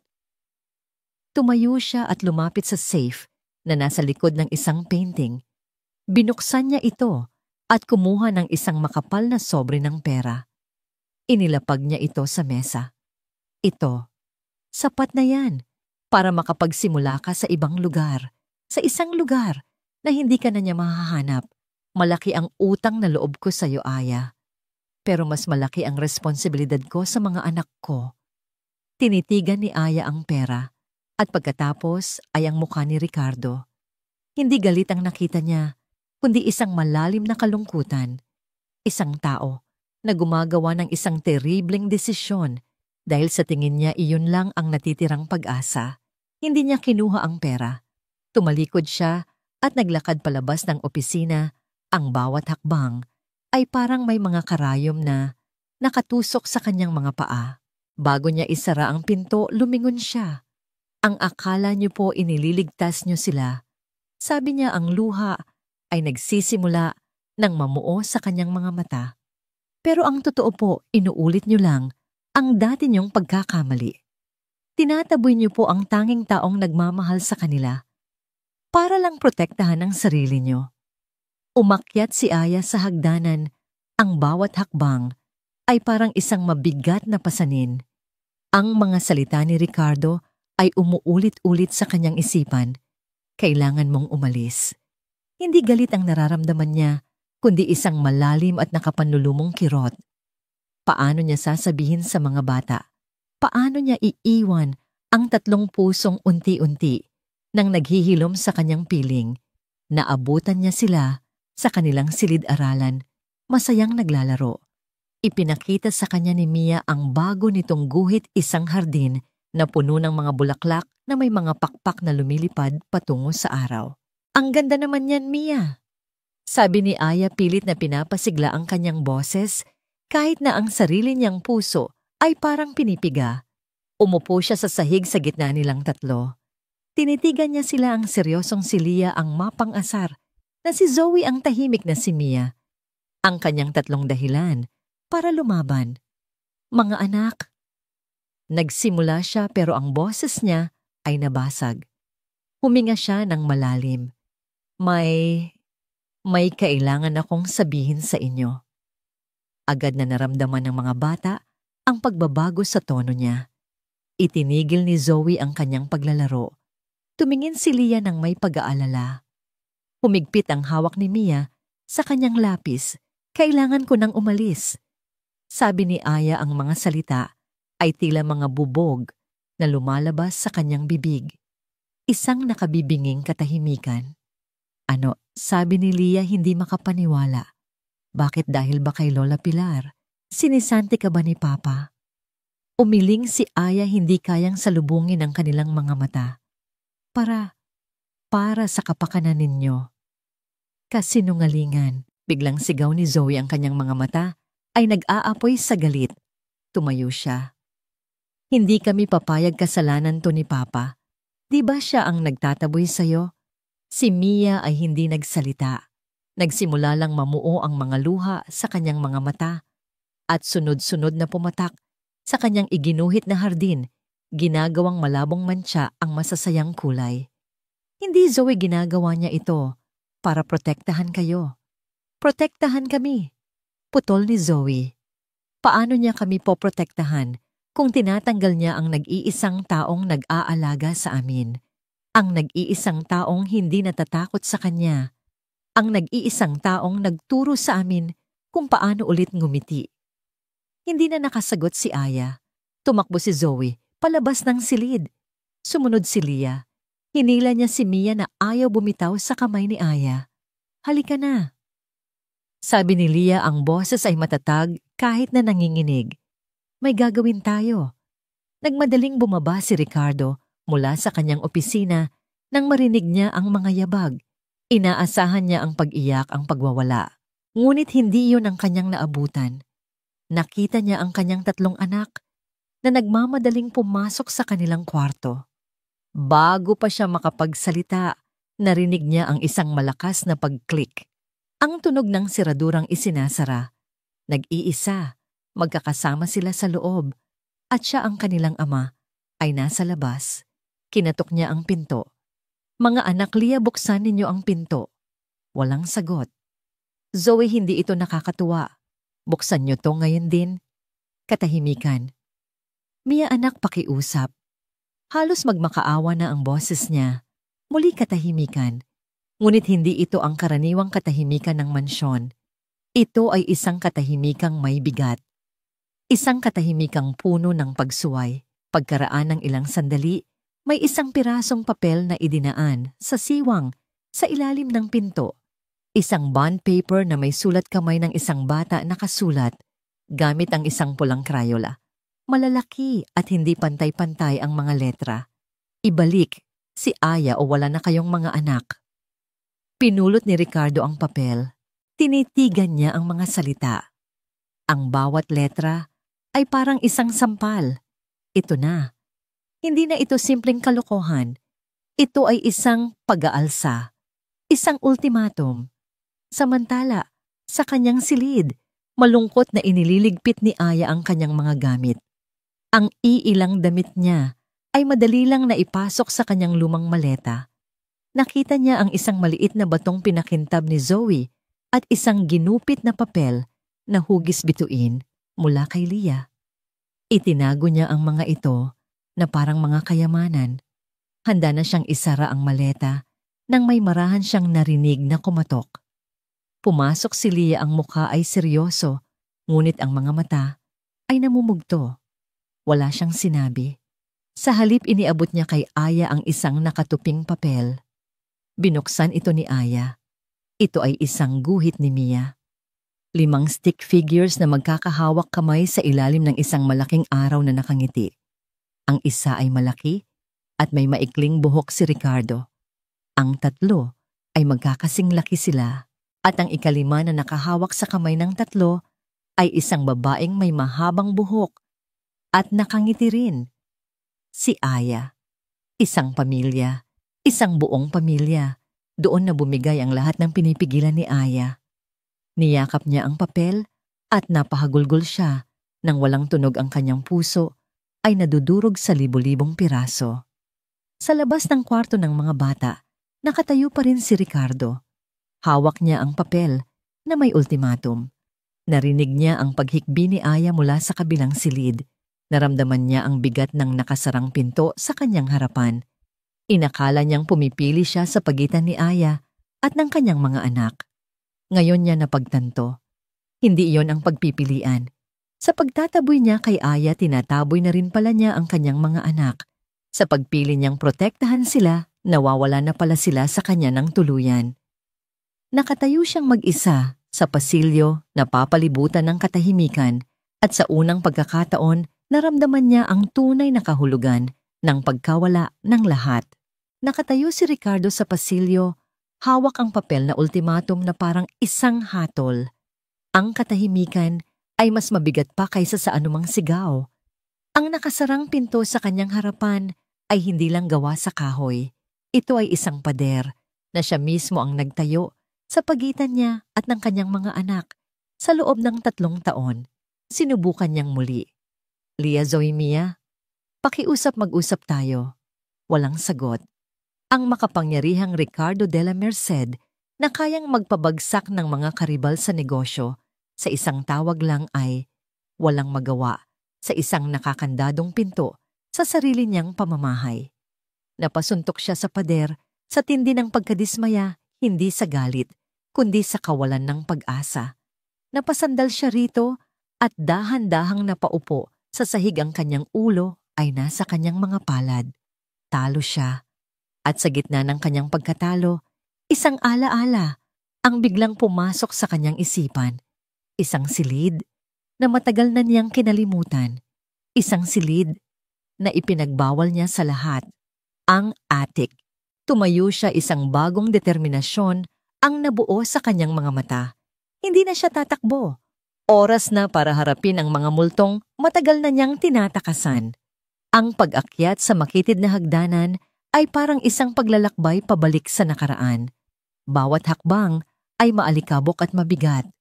Tumayo siya at lumapit sa safe na nasa likod ng isang painting. Binuksan niya ito at kumuha ng isang makapal na sobre ng pera. Inilapag niya ito sa mesa. Ito, sapat na yan para makapagsimula ka sa ibang lugar. Sa isang lugar na hindi ka na niya mahahanap. Malaki ang utang na loob ko sa iyo, Aya. Pero mas malaki ang responsibilidad ko sa mga anak ko. Tinitigan ni Aya ang pera at pagkatapos ay ang mukha ni Ricardo. Hindi galit ang nakita niya, kundi isang malalim na kalungkutan. Isang tao na gumagawa ng isang terribleng desisyon dahil sa tingin niya iyon lang ang natitirang pag-asa. Hindi niya kinuha ang pera. Tumalikod siya at naglakad palabas ng opisina. Ang bawat hakbang ay parang may mga karayom na nakatusok sa kanyang mga paa. Bago niya isara ang pinto, lumingon siya. Ang akala niyo po inililigtas niyo sila. Sabi niya ang luha ay nagsisimula ng mamuo sa kanyang mga mata. Pero ang totoo po, inuulit niyo lang ang dati niyong pagkakamali. Tinataboy niyo po ang tanging taong nagmamahal sa kanila para lang protektahan ang sarili niyo. Umakyat si Aya sa hagdanan. Ang bawat hakbang ay parang isang mabigat na pasanin. Ang mga salita ni Ricardo ay umuulit-ulit sa kanyang isipan. Kailangan mong umalis. Hindi galit ang nararamdaman niya, kundi isang malalim at nakapanlulumong kirot. Paano niya sasabihin sa mga bata? Paano niya iiwan ang 3 pusong unti-unti nang naghihilom sa kanyang piling? Naabutan niya sila sa kanilang silid-aralan, masayang naglalaro. Ipinakita sa kanya ni Mia ang bago nitong guhit, isang hardin na puno ng mga bulaklak na may mga pakpak na lumilipad patungo sa araw. Ang ganda naman yan, Mia. Sabi ni Aya, pilit na pinapasigla ang kanyang boses kahit na ang sarili niyang puso ay parang pinipiga. Umupo siya sa sahig sa gitna nilang 3. Tinitigan niya sila, ang seryosong si Leah ang mapang-asar, na si Zoe ang tahimik na si Mia. Ang kanyang 3 dahilan para lumaban. Mga anak. Nagsimula siya pero ang boses niya ay nabasag. Huminga siya ng malalim. May kailangan akong sabihin sa inyo. Agad na naramdaman ng mga bata ang pagbabago sa tono niya. Itinigil ni Zoe ang kanyang paglalaro. Tumingin si Leah ng may pag-aalala. Humigpit ang hawak ni Mia sa kanyang lapis. Kailangan ko nang umalis. Sabi ni Aya ang mga salita ay tila mga bubog na lumalabas sa kanyang bibig. Isang nakabibinging katahimikan. Ano, sabi ni Lia hindi makapaniwala. Bakit dahil ba kay Lola Pilar? Sinisanti ka ba ni Papa? Umiling si Aya hindi kayang salubungin ang kanilang mga mata. Para sa kapakanan ninyo. Kasinungalingan, biglang sigaw ni Zoe ang kanyang mga mata ay nag-aapoy sa galit. Tumayo siya. Hindi kami papayag kasalanan to ni Papa. Di ba siya ang nagtataboy sa'yo? Si Mia ay hindi nagsalita. Nagsimula lang mamuo ang mga luha sa kanyang mga mata at sunod-sunod na pumatak sa kanyang iginuhit na hardin, ginagawang malabong mantsa ang masasayang kulay. Hindi, Zoe, ginagawa niya ito para protektahan kayo. Protektahan kami. Putol ni Zoe. Paano niya kami poprotektahan kung tinatanggal niya ang nag-iisang taong nag-aalaga sa amin? Ang nag-iisang taong hindi natatakot sa kanya. Ang nag-iisang taong nagturo sa amin kung paano ulit ngumiti. Hindi na nakasagot si Aya. Tumakbo si Zoe, palabas ng silid. Sumunod si Lia. Hinila niya si Mia na ayaw bumitaw sa kamay ni Aya. Halika na. Sabi ni Lia, ang boses ay matatag kahit na nanginginig. May gagawin tayo. Nagmadaling bumaba si Ricardo mula sa kanyang opisina nang marinig niya ang mga yabag. Inaasahan niya ang pag-iyak, ang pagwawala. Ngunit hindi iyon ang kanyang naabutan. Nakita niya ang kanyang 3 anak na nagmamadaling pumasok sa kanilang kwarto. Bago pa siya makapagsalita, narinig niya ang isang malakas na pag-click. Ang tunog ng siradurang isinasara. Nag-iisa, magkakasama sila sa loob, at siya ang kanilang ama ay nasa labas. Kinatok niya ang pinto. Mga anak, Lia, buksan ninyo ang pinto. Walang sagot. Zoe, hindi ito nakakatuwa. Buksan niyo to ngayon din. Katahimikan. Mia, anak, pakiusap. Halos magmakaawa na ang boses niya. Muli katahimikan. Ngunit hindi ito ang karaniwang katahimikan ng mansyon. Ito ay isang katahimikang may bigat. Isang katahimikang puno ng pagsuway. Pagkaraan ng ilang sandali, may isang pirasong papel na idinaan sa siwang sa ilalim ng pinto. Isang bond paper na may sulat kamay ng isang bata nakasulat gamit ang isang pulang krayola. Malalaki at hindi pantay-pantay ang mga letra. Ibalik si Aya o wala na kayong mga anak. Pinulot ni Ricardo ang papel. Tinitigan niya ang mga salita. Ang bawat letra ay parang isang sampal. Ito na. Hindi na ito simpleng kalokohan. Ito ay isang pag-aalsa. Isang ultimatum. Samantala, sa kanyang silid, malungkot na inililigpit ni Aya ang kanyang mga gamit. Ang iilang damit niya ay madali lang na ipasok sa kanyang lumang maleta. Nakita niya ang isang maliit na batong pinakintab ni Zoe at isang ginupit na papel na hugis bituin mula kay Lia. Itinago niya ang mga ito na parang mga kayamanan. Handa na siyang isara ang maleta nang may marahan siyang narinig na kumatok. Pumasok si Lia, ang mukha ay seryoso, ngunit ang mga mata ay namumugto. Wala siyang sinabi. Sa halip iniabot niya kay Aya ang isang nakatuping papel. Binuksan ito ni Aya. Ito ay isang guhit ni Mia. 5 stick figures na magkakahawak kamay sa ilalim ng isang malaking araw na nakangiti. Ang isa ay malaki at may maikling buhok si Ricardo. Ang 3 ay magkakasing laki sila at ang 5 na nakahawak sa kamay ng 3 ay isang babaeng may mahabang buhok at nakangiti rin. Si Aya. Isang pamilya. Isang buong pamilya. Doon na bumigay ang lahat ng pinipigilan ni Aya. Niyakap niya ang papel at napahagulgol siya nang walang tunog ang kanyang puso ay nadudurog sa libo-libong piraso. Sa labas ng kwarto ng mga bata, nakatayo pa rin si Ricardo. Hawak niya ang papel na may ultimatum. Narinig niya ang paghikbi ni Aya mula sa kabilang silid. Naramdaman niya ang bigat ng nakasarang pinto sa kanyang harapan. Inakala niyang pumipili siya sa pagitan ni Aya at ng kanyang mga anak. Ngayon niya napagtanto. Hindi iyon ang pagpipilian. Sa pagtataboy niya kay Aya, tinataboy na rin pala niya ang kanyang mga anak. Sa pagpili niyang protektahan sila, nawawala na pala sila sa kanya ng tuluyan. Nakatayo siyang mag-isa sa pasilyo na papalibutan ng katahimikan at sa unang pagkakataon, naramdaman niya ang tunay na kahulugan ng pagkawala ng lahat. Nakatayo si Ricardo sa pasilyo, hawak ang papel na ultimatum na parang isang hatol. Ang katahimikan ay mas mabigat pa kaysa sa anumang sigaw. Ang nakasarang pinto sa kanyang harapan ay hindi lang gawa sa kahoy. Ito ay isang pader na siya mismo ang nagtayo sa pagitan niya at ng kanyang mga anak. Sa loob ng 3 taon, sinubukan niyang muli. Lia Zoimia, pakiusap mag-usap tayo. Walang sagot. Ang makapangyarihang Ricardo de la Merced na kayang magpabagsak ng mga karibal sa negosyo sa isang tawag lang ay walang magawa sa isang nakakandadong pinto sa sarili niyang pamamahay. Napasuntok siya sa pader sa tindi ng pagkadismaya, hindi sa galit, kundi sa kawalan ng pag-asa. Napasandal siya rito at dahan-dahang napaupo sa sahig, ang kanyang ulo ay nasa kanyang mga palad. Talo siya. At sa gitna ng kanyang pagkatalo, isang alaala ang biglang pumasok sa kanyang isipan. Isang silid na matagal na niyang kinalimutan. Isang silid na ipinagbawal niya sa lahat. Ang attic. Tumayo siya, isang bagong determinasyon ang nabuo sa kanyang mga mata. Hindi na siya tatakbo. Oras na para harapin ang mga multong matagal na niyang tinatakasan. Ang pag-akyat sa makitid na hagdanan ay parang isang paglalakbay pabalik sa nakaraan. Bawat hakbang ay maalikabok at mabigat.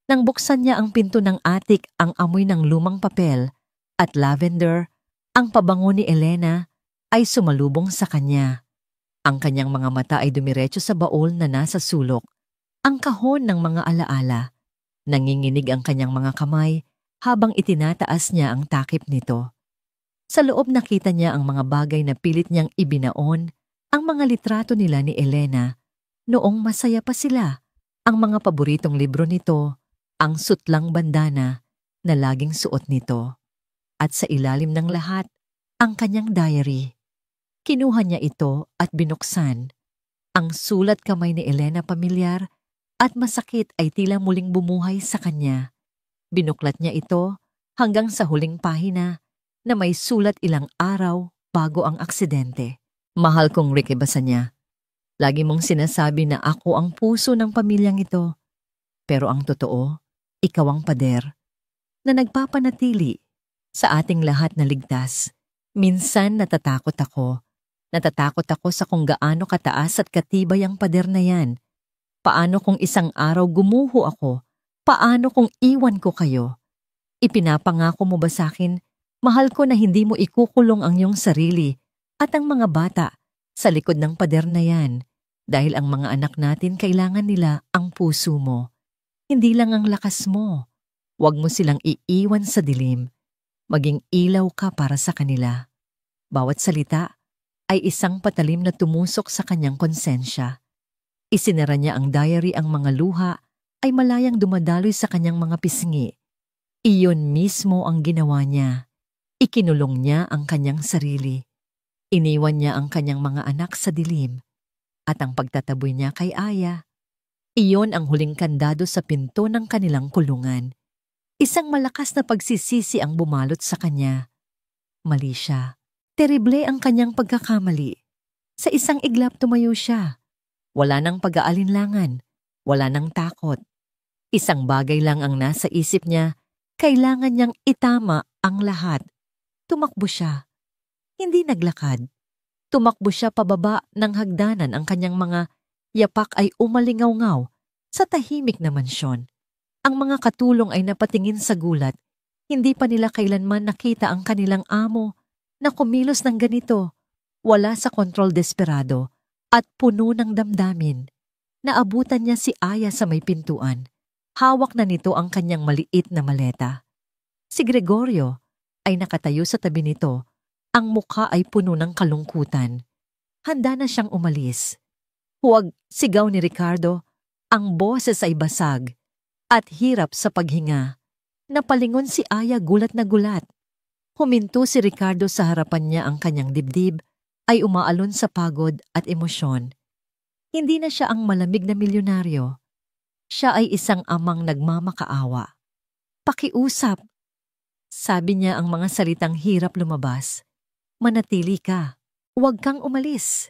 Nang buksan niya ang pinto ng attic, ang amoy ng lumang papel at lavender, ang pabango ni Elena, ay sumalubong sa kanya. Ang kanyang mga mata ay dumiretso sa baol na nasa sulok, ang kahon ng mga alaala. Nanginginig ang kanyang mga kamay habang itinataas niya ang takip nito. Sa loob nakita niya ang mga bagay na pilit niyang ibinaon, ang mga litrato nila ni Elena. Noong masaya pa sila, ang mga paboritong libro nito, ang sutlang bandana na laging suot nito. At sa ilalim ng lahat, ang kanyang diary. Kinuha niya ito at binuksan. Ang sulat kamay ni Elena pamilyar at masakit ay tila muling bumuhay sa kanya. Binuklat niya ito hanggang sa huling pahina na may sulat ilang araw bago ang aksidente. Mahal kong Rick, basa niya. Lagi mong sinasabi na ako ang puso ng pamilyang ito. Pero ang totoo, ikaw ang pader na nagpapanatili sa ating lahat na ligtas. Minsan natatakot ako. Natatakot ako sa kung gaano kataas at katibay ang pader na yan. Paano kung isang araw gumuho ako? Paano kung iwan ko kayo? Ipinapangako mo ba sa akin, mahal ko, na hindi mo ikukulong ang iyong sarili at ang mga bata sa likod ng pader na yan? Dahil ang mga anak natin kailangan nila ang puso mo. Hindi lang ang lakas mo. Huwag mo silang iiwan sa dilim. Maging ilaw ka para sa kanila. Bawat salita ay isang patalim na tumusok sa kanyang konsensya. Isinara niya ang diary, ang mga luha ay malayang dumadaloy sa kanyang mga pisngi. Iyon mismo ang ginawa niya. Ikinulong niya ang kanyang sarili. Iniwan niya ang kanyang mga anak sa dilim. At ang pagtataboy niya kay Aya, iyon ang huling kandado sa pinto ng kanilang kulungan. Isang malakas na pagsisisi ang bumalot sa kanya. Mali siya. Terrible ang kanyang pagkakamali. Sa isang iglap tumayo siya. Wala nang pag-aalinlangan. Wala nang takot. Isang bagay lang ang nasa isip niya. Kailangan niyang itama ang lahat. Tumakbo siya. Hindi naglakad. Tumakbo siya pababa ng hagdanan. Ang kanyang mga yapak ay umalingaw-ngaw sa tahimik na mansyon. Ang mga katulong ay napatingin sa gulat. Hindi pa nila kailanman nakita ang kanilang amo na kumilos ng ganito. Wala sa kontrol, desperado at puno ng damdamin. Naabutan niya si Aya sa may pintuan. Hawak na nito ang kanyang maliit na maleta. Si Gregorio ay nakatayo sa tabi nito. Ang mukha ay puno ng kalungkutan. Handa na siyang umalis. Huwag, sigaw ni Ricardo. Ang boses ay basag at hirap sa paghinga. Napalingon si Aya gulat na gulat. Huminto si Ricardo sa harapan niya, ang kanyang dibdib ay umaalon sa pagod at emosyon. Hindi na siya ang malamig na milyonaryo. Siya ay isang amang nagmamakaawa. Pakiusap. Sabi niya, ang mga salitang hirap lumabas. Manatili ka. Huwag kang umalis.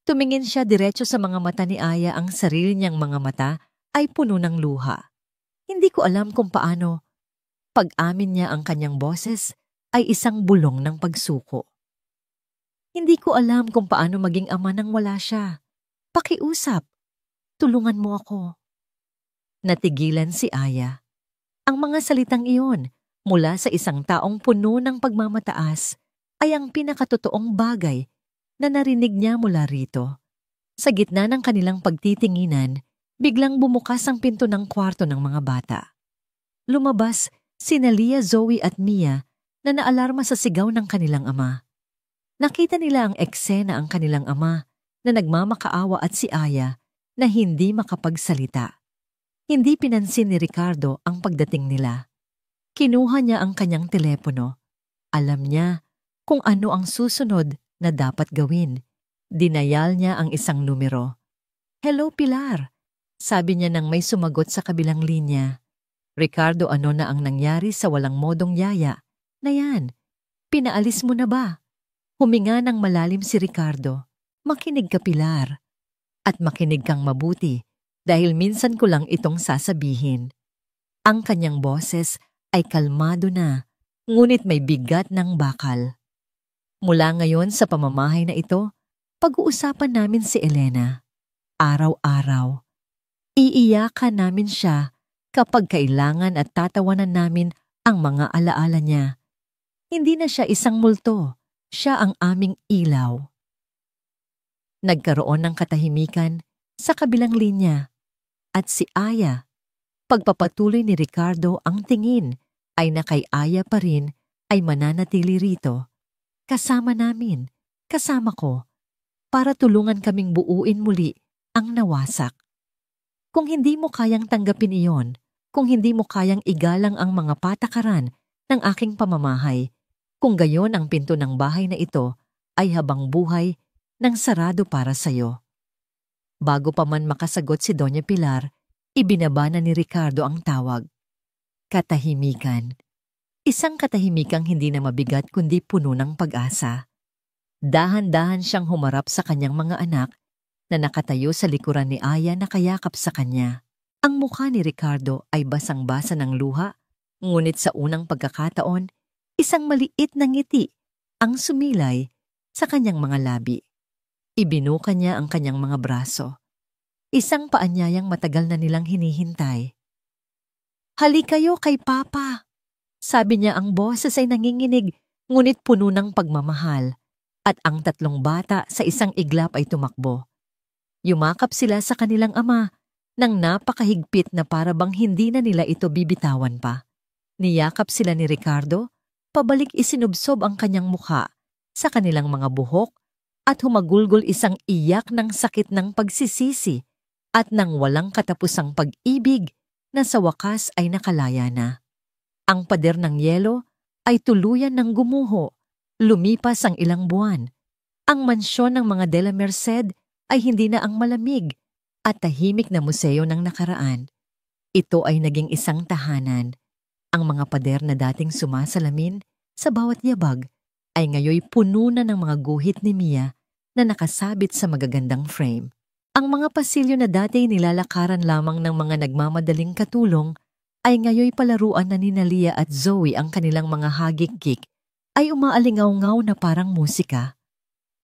Tumingin siya diretso sa mga mata ni Aya. Ang sarili niyang mga mata ay puno ng luha. Hindi ko alam kung paano. Pag-amin niya, ang kanyang boses ay isang bulong ng pagsuko. Hindi ko alam kung paano maging ama nang wala siya. Pakiusap. Tulungan mo ako. Natigilan si Aya. Ang mga salitang iyon mula sa isang taong puno ng pagmamataas ay ang pinakatotoong bagay na narinig niya mula rito. Sa gitna ng kanilang pagtitinginan, biglang bumukas ang pinto ng kwarto ng mga bata. Lumabas sina Lia, Zoe at Mia na naalarma sa sigaw ng kanilang ama. Nakita nila ang eksena, ang kanilang ama na nagmamakaawa at si Aya na hindi makapagsalita. Hindi pinansin ni Ricardo ang pagdating nila. Kinuha niya ang kanyang telepono. Alam niya kung ano ang susunod na dapat gawin. Dinayal niya ang isang numero. "Hello, Pilar," sabi niya nang may sumagot sa kabilang linya. "Ricardo, ano na ang nangyari sa walang modong yaya na yan? Pinaalis mo na ba?" Huminga ng malalim si Ricardo. "Makinig ka, Pilar. At makinig kang mabuti dahil minsan ko lang itong sasabihin." Ang kanyang boses ay kalmado na, ngunit may bigat ng bakal. "Mula ngayon sa pamamahay na ito, pag-uusapan namin si Elena. Araw-araw. Iiyakan namin siya kapag kailangan at tatawanan namin ang mga alaala niya. Hindi na siya isang multo, siya ang aming ilaw." Nagkaroon ng katahimikan sa kabilang linya at si Aya. Pagpapatuloy ni Ricardo, ang tingin ay na kay Aya pa rin ay mananatili rito. "Kasama namin, kasama ko, para tulungan kaming buuin muli ang nawasak. Kung hindi mo kayang tanggapin iyon, kung hindi mo kayang igalang ang mga patakaran ng aking pamamahay, kung gayon ang pinto ng bahay na ito ay habang buhay ng sarado para sayo." Bago pa man makasagot si Doña Pilar, ibinaba na ni Ricardo ang tawag. Katahimikan. Isang katahimikang hindi na mabigat kundi puno ng pag-asa. Dahan-dahan siyang humarap sa kanyang mga anak na nakatayo sa likuran ni Aya na kayakap sa kanya. Ang mukha ni Ricardo ay basang-basa ng luha, ngunit sa unang pagkakataon, isang maliit na ngiti ang sumilay sa kanyang mga labi. Ibinuka niya ang kanyang mga braso. Isang paanyayang matagal na nilang hinihintay. "Halik kayo kay Papa," sabi niya. Ang boses ay nanginginig ngunit puno ng pagmamahal, at ang tatlong bata sa isang iglap ay tumakbo. Yumakap sila sa kanilang ama nang napakahigpit na para bang hindi na nila ito bibitawan pa. Niyakap sila ni Ricardo, pabalik isinubsob ang kanyang mukha sa kanilang mga buhok at humagulgol isang iyak ng sakit ng pagsisisi at ng walang katapusang pag-ibig na sa wakas ay nakalaya na. Ang pader ng yelo ay tuluyan ng gumuho. Lumipas ang ilang buwan. Ang mansyon ng mga de la Merced ay hindi na ang malamig at tahimik na museo ng nakaraan. Ito ay naging isang tahanan. Ang mga pader na dating sumasalamin sa bawat yabag ay ngayoy puno na ng mga guhit ni Mia na nakasabit sa magagandang frame. Ang mga pasilyo na dati nilalakaran lamang ng mga nagmamadaling katulong ay ngayoy palaruan na ni Lia at Zoe. Ang kanilang mga hagik-gik ay umaalingaw-ngaw na parang musika.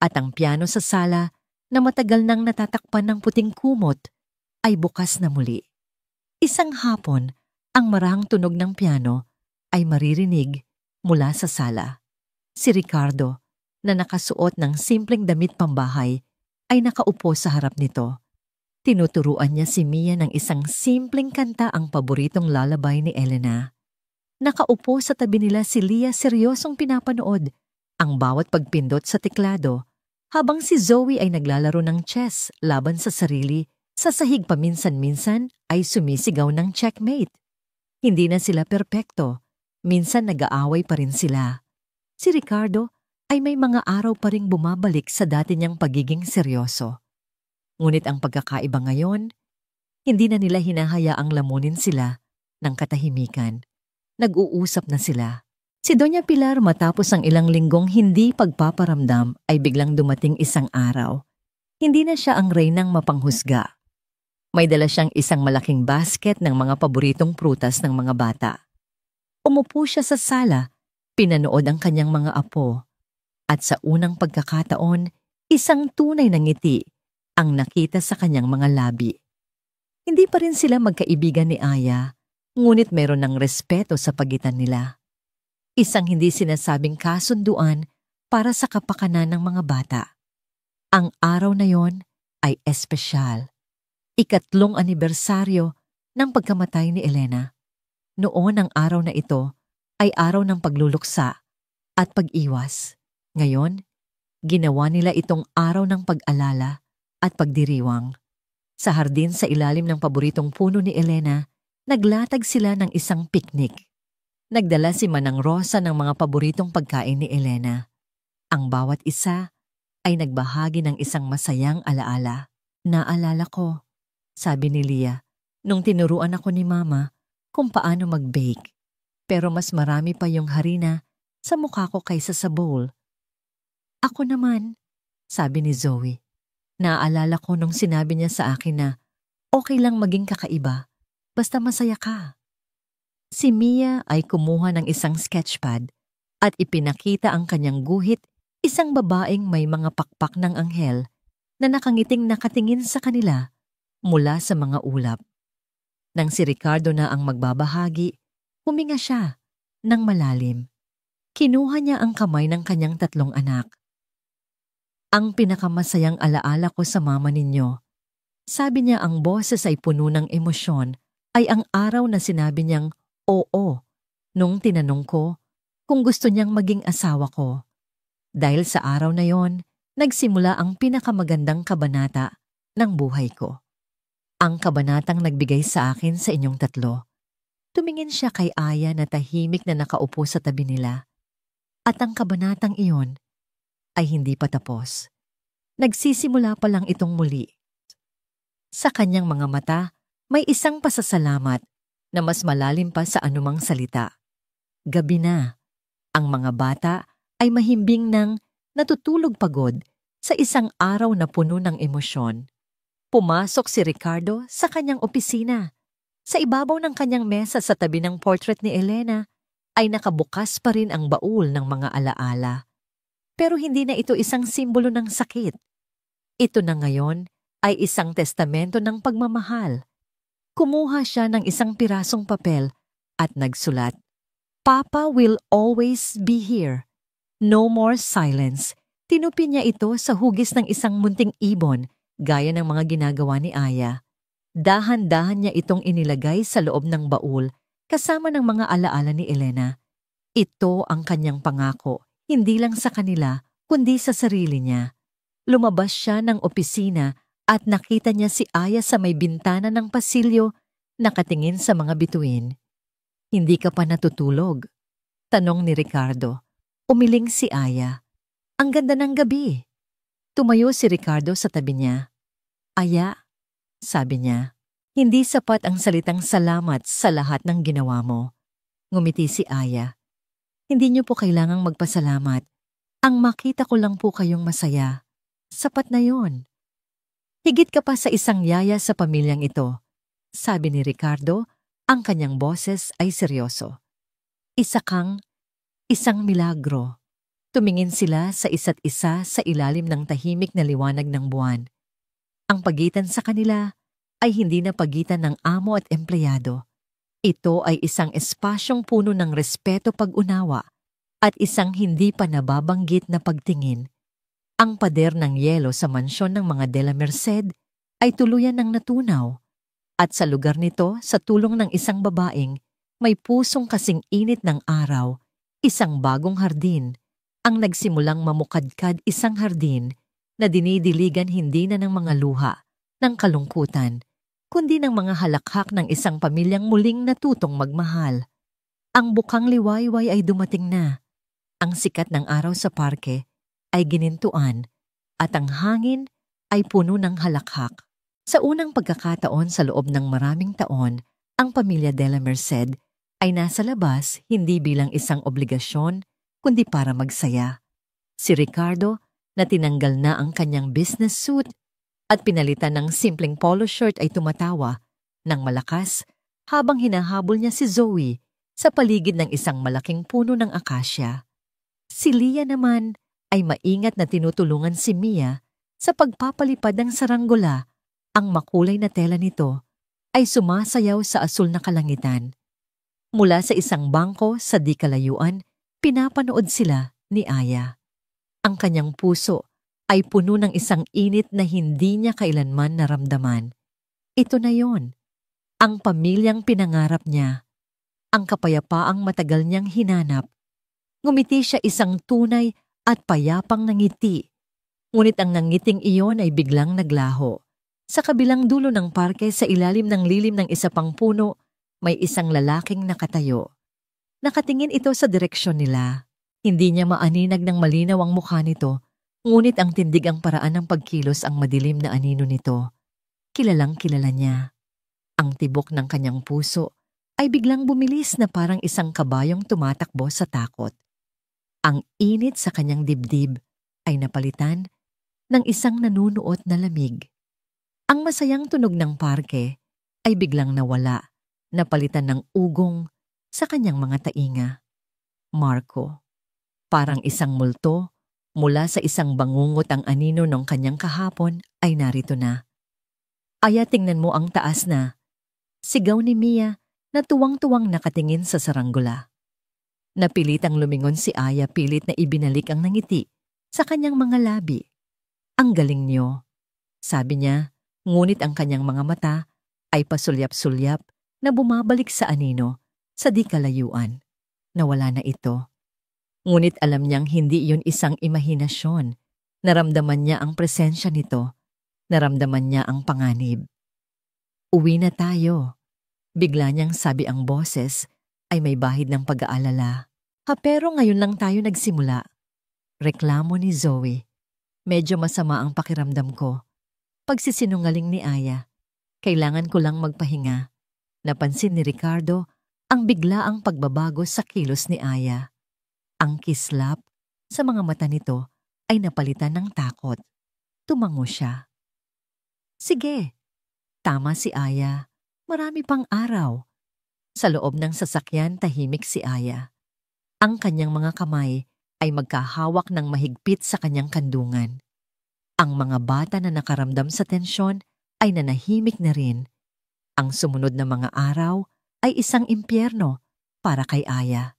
At ang piano sa sala na matagal nang natatakpan ng puting kumot ay bukas na muli. Isang hapon, ang marahang tunog ng piano ay maririnig mula sa sala. Si Ricardo, na nakasuot ng simpleng damit pambahay, ay nakaupo sa harap nito. Tinuturuan niya si Mia ng isang simpleng kanta, ang paboritong lalabay ni Elena. Nakaupo sa tabi nila si Lia, seryosong pinapanood ang bawat pagpindot sa teklado, habang si Zoe ay naglalaro ng chess laban sa sarili. Sa sahig paminsan-minsan ay sumisigaw ng checkmate. Hindi na sila perpekto. Minsan nag-aaway pa rin sila. Si Ricardo ay may mga araw pa ring bumabalik sa dati niyang pagiging seryoso. Ngunit ang pagkakaiba ngayon, hindi na nila hinahayaang lamunin sila ng katahimikan. Nag-uusap na sila. Si Doña Pilar matapos ang ilang linggong hindi pagpaparamdam ay biglang dumating isang araw. Hindi na siya ang reynang mapanghusga. May dala siyang isang malaking basket ng mga paboritong prutas ng mga bata. Umupo siya sa sala, pinanood ang kanyang mga apo. At sa unang pagkakataon, isang tunay na ngiti ang nakita sa kanyang mga labi. Hindi pa rin sila magkaibigan ni Aya, ngunit meron ng respeto sa pagitan nila. Isang hindi sinasabing kasunduan para sa kapakanan ng mga bata. Ang araw na yon ay espesyal. 3 anibersaryo ng pagkamatay ni Elena. Noon ang araw na ito ay araw ng pagluluksa at pag-iwas. Ngayon, ginawa nila itong araw ng pag-alala at pagdiriwang. Sa hardin sa ilalim ng paboritong puno ni Elena, naglatag sila ng isang picnic. Nagdala si Manang Rosa ng mga paboritong pagkain ni Elena. Ang bawat isa ay nagbahagi ng isang masayang alaala. Naalala ko, sabi ni Lia, nung tinuruan ako ni Mama kung paano mag-bake. Pero mas marami pa yung harina sa mukha ko kaysa sa bowl. Ako naman, sabi ni Zoe. Naaalala ko nung sinabi niya sa akin na okay lang maging kakaiba, basta masaya ka. Si Mia ay kumuha ng isang sketchpad at ipinakita ang kanyang guhit, isang babaeng may mga pakpak ng anghel na nakangiting nakatingin sa kanila mula sa mga ulap. Nang si Ricardo na ang magbabahagi, huminga siya ng malalim. Kinuha niya ang kamay ng kanyang 3 anak. Ang pinakamasayang alaala ko sa mama ninyo, sabi niya, ang boses ay puno ng emosyon, ay ang araw na sinabi niyang oo nung tinanong ko kung gusto niyang maging asawa ko. Dahil sa araw na yon, nagsimula ang pinakamagandang kabanata ng buhay ko. Ang kabanatang nagbigay sa akin sa inyong 3. Tumingin siya kay Aya na tahimik na nakaupo sa tabi nila. At ang kabanatang iyon ay hindi pa tapos. Nagsisimula pa lang itong muli. Sa kanyang mga mata, may isang pasasalamat na mas malalim pa sa anumang salita. Gabi na. Ang mga bata ay mahimbing nang natutulog pagod sa isang araw na puno ng emosyon. Pumasok si Ricardo sa kanyang opisina. Sa ibabaw ng kanyang mesa sa tabi ng portrait ni Elena ay nakabukas pa rin ang baul ng mga alaala. Pero hindi na ito isang simbolo ng sakit. Ito na ngayon ay isang testamento ng pagmamahal. Kumuha siya ng isang pirasong papel at nagsulat, "Papa will always be here. No more silence." Tinupi niya ito sa hugis ng isang munting ibon gaya ng mga ginagawa ni Aya. Dahan-dahan niya itong inilagay sa loob ng baul kasama ng mga alaala ni Elena. Ito ang kanyang pangako, hindi lang sa kanila kundi sa sarili niya. Lumabas siya ng opisina at nakita niya si Aya sa may bintana ng pasilyo, nakatingin sa mga bituin. "Hindi ka pa natutulog?" tanong ni Ricardo. Umiling si Aya. "Ang ganda ng gabi." Tumayo si Ricardo sa tabi niya. "Aya," sabi niya, "hindi sapat ang salitang salamat sa lahat ng ginawa mo." Ngumiti si Aya. "Hindi niyo po kailangang magpasalamat. Ang makita ko lang po kayong masaya. Sapat na yon." "Higit ka pa sa isang yaya sa pamilyang ito," sabi ni Ricardo, ang kanyang boses ay seryoso. "Isa kang isang milagro." Tumingin sila sa isa't isa sa ilalim ng tahimik na liwanag ng buwan. Ang pagitan sa kanila ay hindi na pagitan ng amo at empleyado. Ito ay isang espasyong puno ng respeto, pag-unawa, at isang hindi pa nababanggit na pagtingin. Ang pader ng yelo sa mansyon ng mga De La Merced ay tuluyan ng natunaw. At sa lugar nito, sa tulong ng isang babaeng may pusong kasing init ng araw, isang bagong hardin ang nagsimulang mamukadkad, isang hardin na dinidiligan hindi na ng mga luha, ng kalungkutan, kundi ng mga halakhak ng isang pamilyang muling natutong magmahal. Ang bukang liwayway ay dumating na. Ang sikat ng araw sa parke ay ginintuan at ang hangin ay puno ng halakhak. Sa unang pagkakataon sa loob ng maraming taon, ang pamilya de la Merced ay nasa labas hindi bilang isang obligasyon kundi para magsaya. Si Ricardo na tinanggal na ang kanyang business suit at pinalitan ng simpleng polo shirt ay tumatawa ng malakas habang hinahabol niya si Zoe sa paligid ng isang malaking puno ng akasya. Si Leah naman ay maingat na tinutulungan si Mia sa pagpapalipad ng saranggola. Ang makulay na tela nito ay sumasayaw sa asul na kalangitan. Mula sa isang bangko sa di kalayuan, pinapanood sila ni Aya. Ang kanyang puso ay puno ng isang init na hindi niya kailanman naramdaman. Ito na yon, ang pamilyang pinangarap niya, ang kapayapaang matagal niyang hinanap. Ngumiti siya isang tunay at payapang nangiti. Ngunit ang nangiting iyon ay biglang naglaho. Sa kabilang dulo ng parke sa ilalim ng lilim ng isa pang puno, may isang lalaking nakatayo. Nakatingin ito sa direksyon nila. Hindi niya maaninag ng malinaw ang mukha nito, ngunit ang tindig ang paraan ng pagkilos ang madilim na anino nito. Kilalang kilala niya. Ang tibok ng kanyang puso ay biglang bumilis na parang isang kabayong tumatakbo sa takot. Ang init sa kanyang dibdib ay napalitan ng isang nanunuot na lamig. Ang masayang tunog ng parke ay biglang nawala, napalitan ng ugong sa kanyang mga tainga. Marco, parang isang multo, mula sa isang bangungot ang anino ng kanyang kahapon ay narito na. Aya, tingnan mo ang taas na. Sigaw ni Mia na tuwang-tuwang nakatingin sa saranggola. Napilitang lumingon si Aya, pilit na ibinalik ang nangiti sa kanyang mga labi. Ang galing niyo, sabi niya, ngunit ang kanyang mga mata ay pasulyap-sulyap na bumabalik sa anino sa di kalayuan. Nawala na ito. Ngunit alam niyang hindi iyon isang imahinasyon. Naramdaman niya ang presensya nito. Naramdaman niya ang panganib. Uwi na tayo. Bigla niyang sabi ang boses ay may bahid ng pag-aalala. Pero ngayon lang tayo nagsimula. Reklamo ni Zoe. Medyo masama ang pakiramdam ko. Pagsisinungaling ni Aya. Kailangan ko lang magpahinga. Napansin ni Ricardo ang biglaang pagbabago sa kilos ni Aya. Ang kislap sa mga mata nito ay napalitan ng takot. Tumango siya. Sige, tama si Aya. Marami pang araw. Sa loob ng sasakyan, tahimik si Aya. Ang kanyang mga kamay ay magkahawak ng mahigpit sa kanyang kandungan. Ang mga bata na nakaramdam sa tensyon ay nanahimik na rin. Ang sumunod na mga araw ay isang impyerno para kay Aya.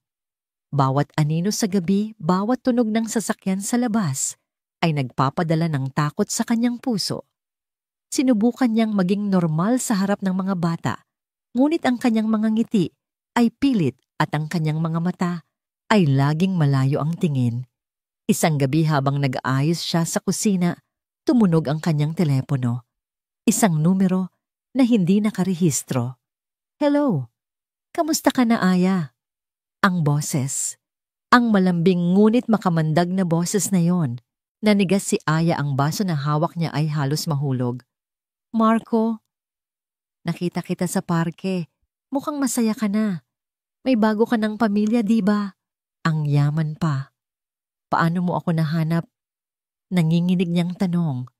Bawat anino sa gabi, bawat tunog ng sasakyan sa labas ay nagpapadala ng takot sa kanyang puso. Sinubukan niyang maging normal sa harap ng mga bata, ngunit ang kanyang mga ngiti ay pilit at ang kanyang mga mata ay laging malayo ang tingin. Isang gabi habang nag-aayos siya sa kusina, tumunog ang kanyang telepono. Isang numero na hindi nakarehistro. Hello, kamusta ka na, Aya? Ang boses. Ang malambing ngunit makamandag na boses na yon. Nanigas si Aya, ang baso na hawak niya ay halos mahulog. Marco, nakita kita sa parke. Mukhang masaya ka na. May bago ka ng pamilya, di ba? Ang yaman pa. Paano mo ako nahanap? Nanginginig niyang tanong.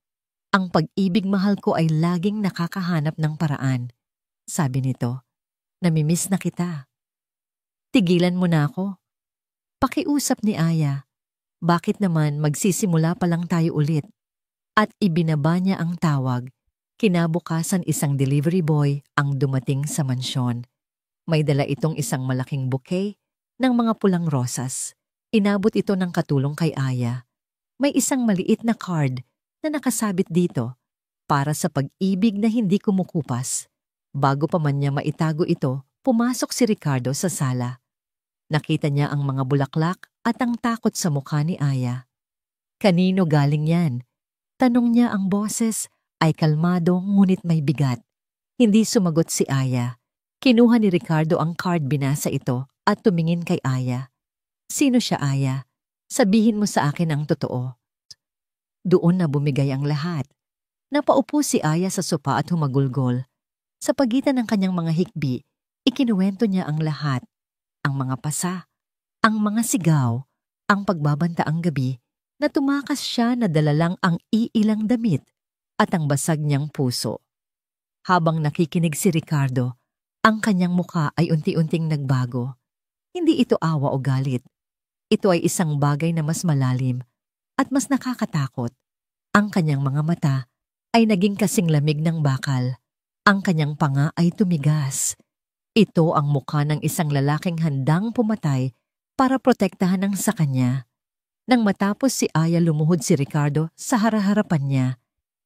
Ang pag-ibig, mahal ko, ay laging nakakahanap ng paraan. Sabi nito, namimiss na kita. Tigilan mo na ako. Pakiusap ni Aya. Bakit naman magsisimula pa lang tayo ulit? At ibinaba niya ang tawag. Kinabukasan isang delivery boy ang dumating sa mansyon. May dala itong isang malaking bouquet ng mga pulang rosas. Inabot ito ng katulong kay Aya. May isang maliit na card na nakasabit dito para sa pag-ibig na hindi kumukupas. Bago pa man niya maitago ito, pumasok si Ricardo sa sala. Nakita niya ang mga bulaklak at ang takot sa mukha ni Aya. Kanino galing yan? Tanong niya, ang boses ay kalmado ngunit may bigat. Hindi sumagot si Aya. Kinuha ni Ricardo ang card, binasa ito at tumingin kay Aya. Sino siya, Aya? Sabihin mo sa akin ang totoo. Doon na bumigay ang lahat. Napaupo si Aya sa sopa at humagulgol. Sa pagitan ng kanyang mga hikbi, ikinuwento niya ang lahat. Ang mga pasa, ang mga sigaw, ang pagbabantaang gabi na tumakas siya na dala lang ang iilang damit at ang basag niyang puso. Habang nakikinig si Ricardo, ang kanyang muka ay unti-unting nagbago. Hindi ito awa o galit. Ito ay isang bagay na mas malalim at mas nakakatakot. Ang kanyang mga mata ay naging kasing lamig ng bakal. Ang kanyang panga ay tumigas. Ito ang mukha ng isang lalaking handang pumatay para protektahan ang sa kanya. Nang matapos si Aya, lumuhod si Ricardo sa haraharapan niya.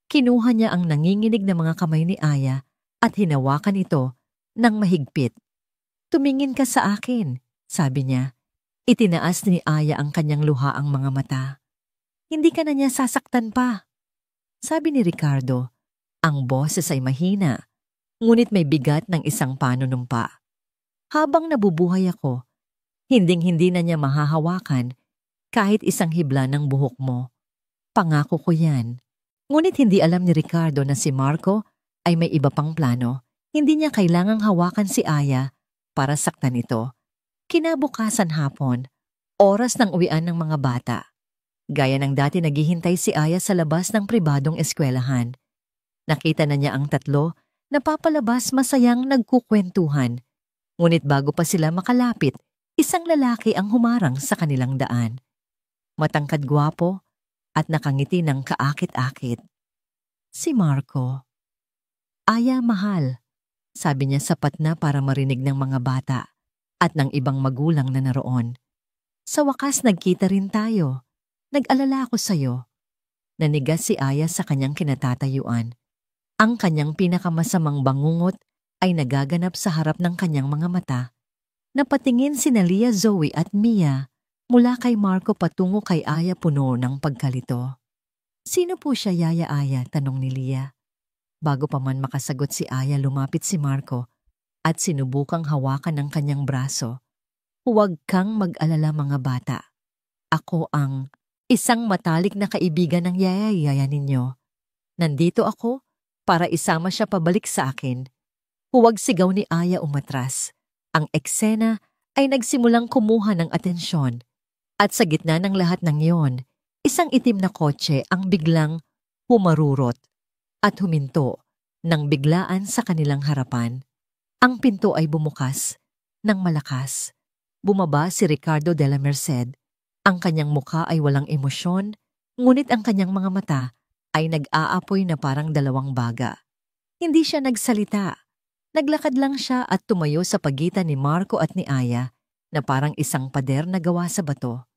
Kinuha niya ang nanginginig na mga kamay ni Aya at hinawakan ito ng mahigpit. Tumingin ka sa akin, sabi niya. Itinaas ni Aya ang kanyang luhaang mga mata. Hindi ka na niya sasaktan pa. Sabi ni Ricardo, ang boses ay mahina, ngunit may bigat ng isang panunumpa. Habang nabubuhay ako, hinding-hindi na niya mahahawakan kahit isang hibla ng buhok mo. Pangako ko yan. Ngunit hindi alam ni Ricardo na si Marco ay may iba pang plano. Hindi niya kailangang hawakan si Aya para saktan ito. Kinabukasan hapon, oras ng uwian ng mga bata. Gaya ng dati, naghihintay si Aya sa labas ng pribadong eskwelahan. Nakita na niya ang tatlo na papalabas, masayang nagkukwentuhan. Ngunit bago pa sila makalapit, isang lalaki ang humarang sa kanilang daan. Matangkad, gwapo at nakangiti ng kaakit-akit. Si Marco. Aya, mahal, sabi niya sapat na para marinig ng mga bata at ng ibang magulang na naroon. Sa wakas nagkita rin tayo. Nag-alala ako sa'yo. Nanigas si Aya sa kanyang kinatatayuan. Ang kanyang pinakamasamang bangungot ay nagaganap sa harap ng kanyang mga mata. Napatingin si Lia, Zoe at Mia mula kay Marco patungo kay Aya, puno ng pagkalito. Sino po siya, Yaya Aya? Tanong ni Lia. Bago pa man makasagot si Aya, lumapit si Marco at sinubukang hawakan ng kanyang braso. Huwag kang mag-alala, mga bata. Ako ang isang matalik na kaibigan ng yaya ninyo. Nandito ako para isama siya pabalik sa akin. Huwag sigaw ni Aya, umatras. Ang eksena ay nagsimulang kumuha ng atensyon. At sa gitna ng lahat ng iyon, isang itim na kotse ang biglang humarurot at huminto nang biglaan sa kanilang harapan. Ang pinto ay bumukas ng malakas. Bumaba si Ricardo de la Merced. Ang kanyang mukha ay walang emosyon, ngunit ang kanyang mga mata ay nag-aapoy na parang dalawang baga. Hindi siya nagsalita. Naglakad lang siya at tumayo sa pagitan ni Marco at ni Aya na parang isang pader na gawa sa bato.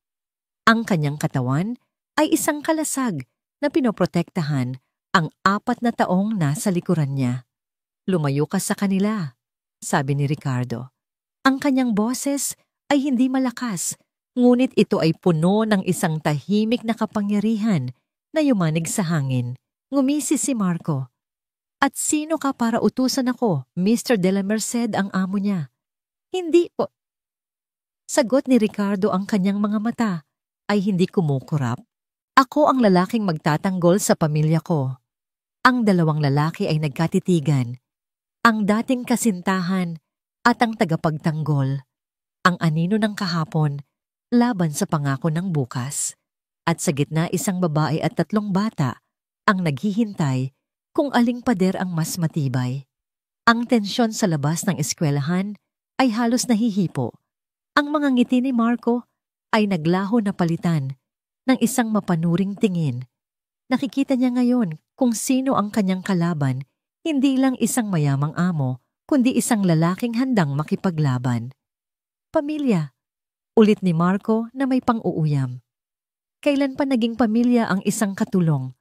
Ang kanyang katawan ay isang kalasag na pinoprotektahan ang 4 na taong nasa likuran niya. Lumayo ka sa kanila, sabi ni Ricardo. Ang kanyang boses ay hindi malakas, ngunit ito ay puno ng isang tahimik na kapangyarihan na yumanig sa hangin. Ngumisi si Marco. At sino ka para utusan ako? Mr. de la Merced ang amo niya. Hindi po. Sagot ni Ricardo, ang kanyang mga mata ay hindi kumukurap. Ako ang lalaking magtatanggol sa pamilya ko. Ang dalawang lalaki ay nagkatitigan. Ang dating kasintahan at ang tagapagtanggol. Ang anino ng kahapon laban sa pangako ng bukas. At sa gitna, isang babae at 3 bata ang naghihintay kung aling pader ang mas matibay. Ang tensyon sa labas ng eskwelahan ay halos nahihipo. Ang mga ngiti ni Marco ay naglaho na palitan ng isang mapanuring tingin. Nakikita niya ngayon kung sino ang kanyang kalaban, hindi lang isang mayamang amo, kundi isang lalaking handang makipaglaban. Pamilya, ulit ni Marco na may pang-uuyam. Kailan pa naging pamilya ang isang katulong?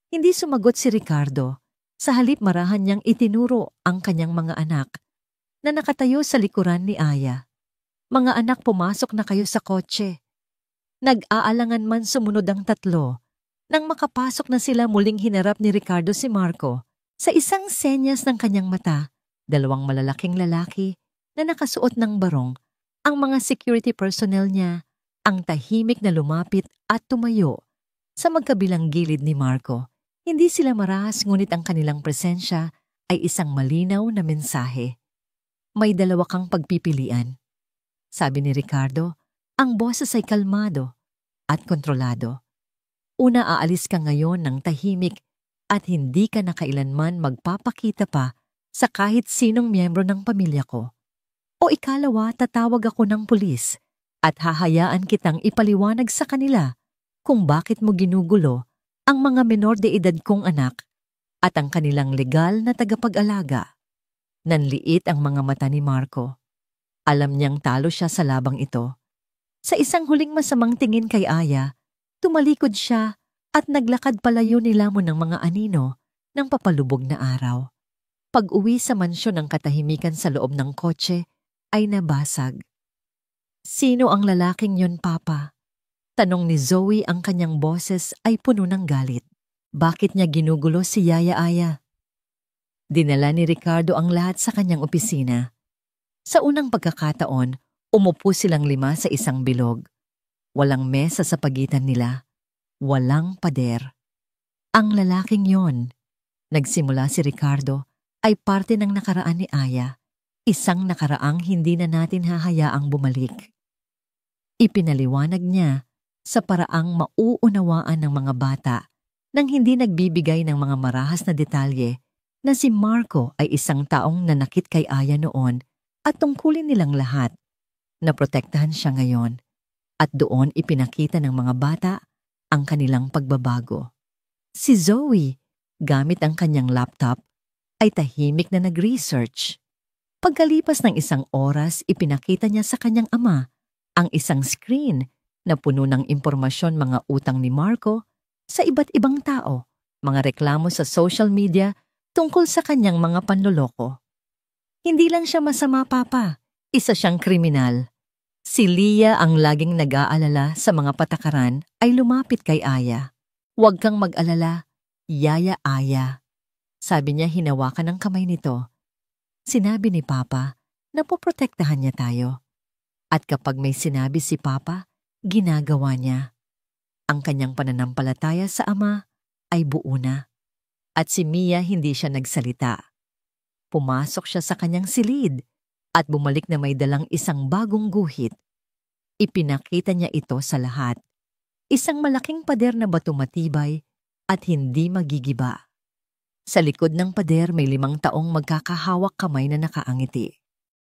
Hindi sumagot si Ricardo. Sa halip, marahan niyang itinuro ang kanyang mga anak na nakatayo sa likuran ni Aya. Mga anak, pumasok na kayo sa kotse. Nag-aalangan man sumunod ang 3. Nang makapasok na sila, muling hinarap ni Ricardo si Marco Sa isang senyas ng kanyang mata, dalawang malalaking lalaki na nakasuot ng barong, ang mga security personnel niya, ang tahimik na lumapit at tumayo sa magkabilang gilid ni Marco. Hindi sila marahas ngunit ang kanilang presensya ay isang malinaw na mensahe. May dalawa kang pagpipilian. Sabi ni Ricardo, ang boses ay kalmado at kontrolado. Una, aalis ka ngayon ng tahimik at hindi ka na kailanman magpapakita pa sa kahit sinong miyembro ng pamilya ko. O ikalawa, tatawag ako ng pulis at hahayaan kitang ipaliwanag sa kanila kung bakit mo ginugulo ang mga menor de edad kong anak at ang kanilang legal na tagapag-alaga. Nanliit ang mga mata ni Marco. Alam niyang talo siya sa labang ito. Sa isang huling masamang tingin kay Aya, tumalikod siya at naglakad palayo nila mo ng mga anino ng papalubog na araw. Pag-uwi sa mansyon ng katahimikan sa loob ng kotse ay nabasag. Sino ang lalaking yon, Papa? Tanong ni Zoe, ang kanyang boses ay puno ng galit. Bakit niya ginugulo si Yaya Aya? Dinala ni Ricardo ang lahat sa kanyang opisina. Sa unang pagkakataon, umupo silang 5 sa isang bilog. Walang mesa sa pagitan nila. Walang pader. Ang lalaking yon, nagsimula si Ricardo, ay parte ng nakaraan ni Aya. Isang nakaraang hindi na natin hahayaang bumalik. Ipinaliwanag niya sa paraang mauunawaan ng mga bata nang hindi nagbibigay ng mga marahas na detalye na si Marco ay isang taong nanakit kay Aya noon at tungkulin nilang lahat na protektahan siya ngayon. At doon ipinakita ng mga bata ang kanilang pagbabago. Si Zoe, gamit ang kanyang laptop, ay tahimik na nag-research. Pagkalipas ng 1 oras, ipinakita niya sa kanyang ama ang isang screen na puno ng impormasyon, mga utang ni Marco sa iba't ibang tao, mga reklamo sa social media tungkol sa kanyang mga panloloko. Hindi lang siya masama, Papa. Isa siyang kriminal. Si Leah, ang laging nag-aalala sa mga patakaran, ay lumapit kay Aya. Huwag kang mag-alala, Yaya Aya. Sabi niya, hinawakan ang kamay nito. Sinabi ni Papa na poprotektahan niya tayo. At kapag may sinabi si Papa, ginagawa niya. Ang kanyang pananampalataya sa ama ay buo na. At si Mia hindi siya nagsalita. Pumasok siya sa kanyang silid at bumalik na may dalang isang bagong guhit. Ipinakita niya ito sa lahat. Isang malaking pader na bato matibay at hindi magigiba. Sa likod ng pader may 5 taong magkakahawak kamay na nakaangiti.